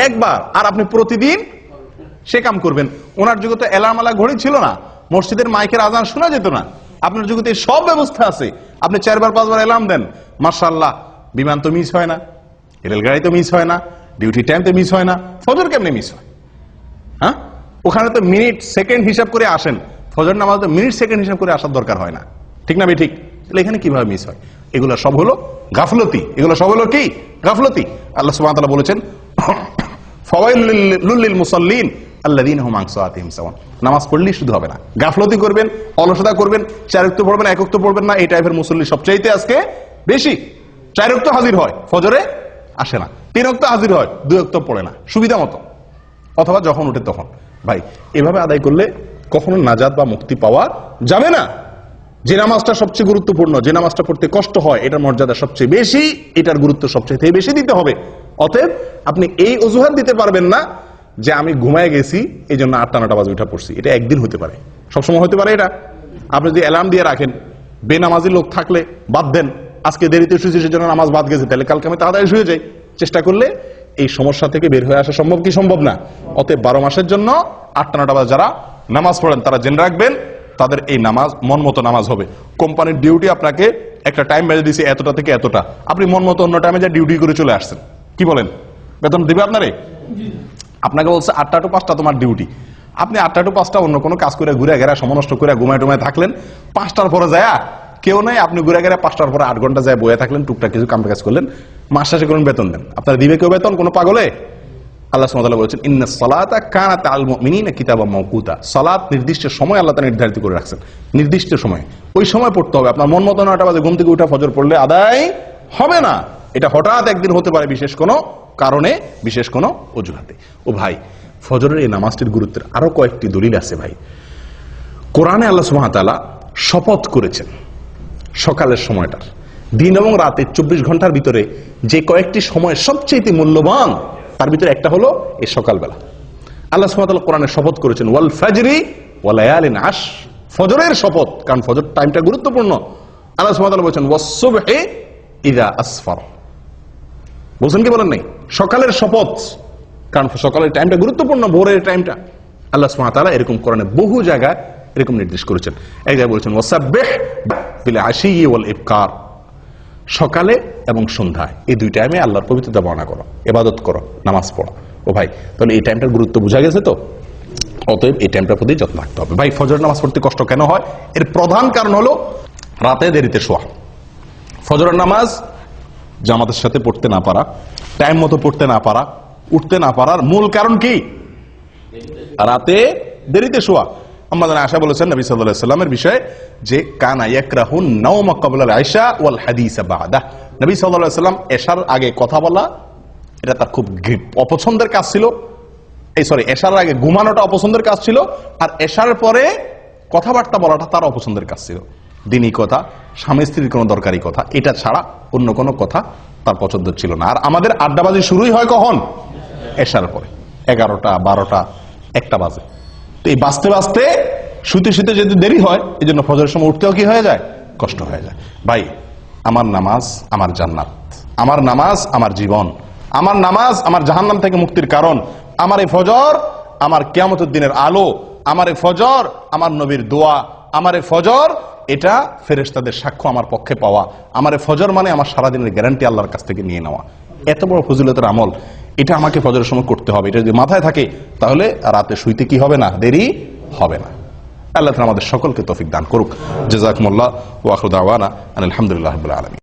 একবার। আর আপনি প্রতিদিন সে কাম করবেন। ওনার যুগে তো অ্যালার্ম আলা ঘড়ি ছিল না, মসজিদের মাইকের আজান শোনা যেত না। আপনার যুগে তো সব ব্যবস্থা আছে, আপনি 4বার 5বার অ্যালার্ম দেন, মাশাআল্লাহ, বিমান তো মিস হয় না, রেলগাড়ি তো মিস হয় না, ডিউটি টাইম তো মিস হয় না, ফজর কেমনে মিস হয়? হ্যাঁ, ওখানে তো মিনিট সেকেন্ড হিসাব করে আসেন, ফজর নামাজ তো মিনিট সেকেন্ড হিসাব করে আসার দরকার হয় না, ঠিক না? ঠিক। তাহলে এখানে কিভাবে মিস হয়? এগুলো সব হলো গাফলতি। এগুলো সব হলো কি? গাফলতি। আল্লাহ সুবহানাহু ওয়া তাআলা বলেছেন, ফাওয়াইলুল লিল মুসাল্লিন আল্লাযীনা হুম আন সালাতিহিম সাওয়ান। নামাজ পড়লেই শুধু হবে না, গাফলতি করবেন, অলসতা করবেন, 4 ওয়াক্ত পড়বেন, 1 ওয়াক্ত পড়বেন না, এই টাইপের মুসল্লি সবচাইতে আজকে বেশি। 4 ওয়াক্ত হাজির হয়, ফজরে আসে না, 3 ওয়াক্ত হাজির হয়, 2 ওয়াক্ত পড়ে না সুবিধা মতো, অথবা যখন উঠে তখন। ভাই, এভাবে আদায় করলে কখনো নাজাত বা মুক্তি পাওয়া যাবে না। যে নামাজটা সবচেয়ে গুরুত্বপূর্ণ, যে নামাজটা পড়তে কষ্ট হয়, এটার মর্যাদা সবচেয়ে বেশি, এটার গুরুত্ব সবচেয়ে বেশি দিতে হবে। অতএব আপনি এই অজুহাত দিতে পারবেন না যে আমি ঘুমায় গেছি এই জন্য 8-9টা বাজে উঠা পড়ছি, এটা একদিন হতে পারে, সবসময় হতে পারে এটা। আপনি যদি অ্যালার্ম দিয়ে রাখেন, বেনামাজি লোক থাকলে বাদ দেন, আজকে দেরিতে শুয়েছি সেজন্য নামাজ বাদ গেছে, তাহলে কালকে আমি তাড়াতাড়ি শুয়ে যাই, চেষ্টা করলে এই সমস্যা থেকে বের হয়ে আসা সম্ভব কি সম্ভব না? অতএব 12 মাসের জন্য 8-9টা বাজে যারা নামাজ পড়েন তারা জেনে রাখবেন তাদের এই নামাজ মন মতো নামাজ হবে। কোম্পানির ডিউটি আপনাকে একটা টাইম বেঁধে দিয়েছে এতটা থেকে এতটা, আপনি মন মতো অন্য টাইমে যা ডিউটি করে চলে আসছেন, কি বলেন, বেতন দিবে আপনারে? আপনাকে বলছে 8টা টু 5টা তোমার ডিউটি, আপনি 8টা টু 5টা অন্য কোনো কাজ করে ঘুরে ঘেরা সমনষ্ট করে ঘুমায় টুমায় থাকলেন, 5টার পরে যায় কেউ নাই, আপনি ঘুরে ঘেরা 5টার পরে 8 ঘন্টা যায় বয়ে থাকলেন, টুকটাক কিছু কাম কাজ করলেন, মাস শেষে করুন বেতন দেন, আপনারা দিবে কেউ বেতন? কোনো পাগলে? আল্লাহ সুবহানাহু ওয়া তাআলা বলেছেন ইন্নাস সালাতা কানাত আলাল মুমিনিনা কিতাবাম মাওকুতা, সালাত নির্দিষ্ট সময় আল্লাহ তাআলা নির্ধারিত করে রাখছেন, নির্দিষ্ট সময়, ওই সময় পড়তে হবে। আপনার মন মতো 9টা বাজে ঘুম থেকে উঠা ফজর পড়লে আদায় হবে না, এটা হঠাৎ একদিন হতে পারে বিশেষ কোনো কারণে, বিশেষ কোনো অজুহাতে। ও ভাই, ফজরের এই নামাজটির গুরুত্বের আরো কয়েকটি দলিল আছে ভাই। কোরআনে আল্লাহ সুবহানাহু ওয়া তাআলা শপথ করেছেন সকালের সময়টার, দিন এবং রাতে 24 ঘন্টার ভিতরে যে কয়েকটি সময় সবচেয়ে মূল্যবান তার ভিতরে একটা হলো এই সকালবেলা। আল্লাহ সুবহানাহু ওয়া তাআলা কোরআনে শপথ করেছেন ওয়াল ফাজরি ওয়া লায়ালিন আশর, ফজরের শপথ, কারণ ফজর টাইমটা গুরুত্বপূর্ণ। আল্লাহ সুবহানাহু ওয়া তাআলা বলেছেন ওয়াস সুবহি ইযা আসফার, বলছেন কি বলেন নাই? সকালের শপথ, কারণ সকালের টাইমটা গুরুত্বপূর্ণ, ভোরের টাইমটা। আল্লাহ সুবহানাহু ওয়া তাআলা এরকম কোরআনে বহু জায়গায় এরকম নির্দেশ করেছেন। এক জায়গায় বলেছেন ওয়াসাব্বিহ বিল আশি ওয়াল ইবকার, সকালে এবং সন্ধ্যায় এই দুই টাইমে আল্লাহর পবিত্রতা বর্ণনা করো, ইবাদত করো, নামাজ পড়ো। ও ভাই, তাহলে এই টাইমটার গুরুত্ব বোঝা গেছে তো? অতএব এই টাইমটার প্রতি যত্ন রাখতে হবে। ভাই, ফজর নামাজ পড়তে কষ্ট কেন হয়? এর প্রধান কারণ হলো রাতে দেরিতে শোয়া। ফজরের নামাজ জামাতের সাথে পড়তে না পারা, টাইম মতো পড়তে না পারা, উঠতে না পারার মূল কারণ কি? রাতে দেরিতে শোয়া। আমাদের আয়েশা বলেছেন নবী সাল্লাল্লাহু আলাইহি ওয়াসাল্লামের বিষয়ে যে কানা ইয়াকরাহুন নাওমা ক্বাবলা আল আইশা ওয়াল হাদিসা বাদা, নবী সাল্লাল্লাহু আলাইহি ওয়াসাল্লাম এশার আগে কথা বলা এটা তার খুব অপছন্দের কাজ ছিল। এশার আগে ঘুমানোটা অপছন্দের কাজ ছিল, আর এশার পরে কথাবার্তা বলাটা তার অপছন্দের কাজ ছিল। দিনী কথা, স্বামী স্ত্রীর কোনো দরকারি কথা, এটা ছাড়া অন্য কোনো কথা তার পছন্দ ছিল না। আর আমাদের আড্ডাবাজি শুরুই হয় কখন? এশার পরে, 11টা 12টা 1টা বাজে। তো এই বাঁচতে বাঁচতে শুতে শুতে যদি দেরি হয়, এই জন্য ফজরের সময় উঠতেও কি হয়ে যায়? কষ্ট হয়ে যায়। ভাই, আমার নামাজ আমার জান্নাত, আমার নামাজ আমার জীবন, আমার নামাজ আমার জাহান্নাম থেকে মুক্তির কারণ, আমার এই ফজর আমার কিয়ামতের দিনের আলো, আমার এই ফজর আমার নবীর দোয়া, আমার এই ফজর এটা ফেরেশতাদের সাক্ষ্য আমার পক্ষে পাওয়া, আমার এই ফজর মানে আমার সারাদিনের গ্যারান্টি আল্লাহর কাছ থেকে নিয়ে নেওয়া। এত বড় ফজিলতের আমল, এটা আমাকে ফজরের সময় করতে হবে। এটা যদি মাথায় থাকে তাহলে রাতে শুইতে কি হবে না? দেরি হবে না। আল্লাহ তাআলা আমাদের সকলকে তৌফিক দান করুক। জাযাকুমুল্লাহ ওয়া আখিরু দাওয়ানা আলহামদুলিল্লাহি রাব্বিল আলামিন।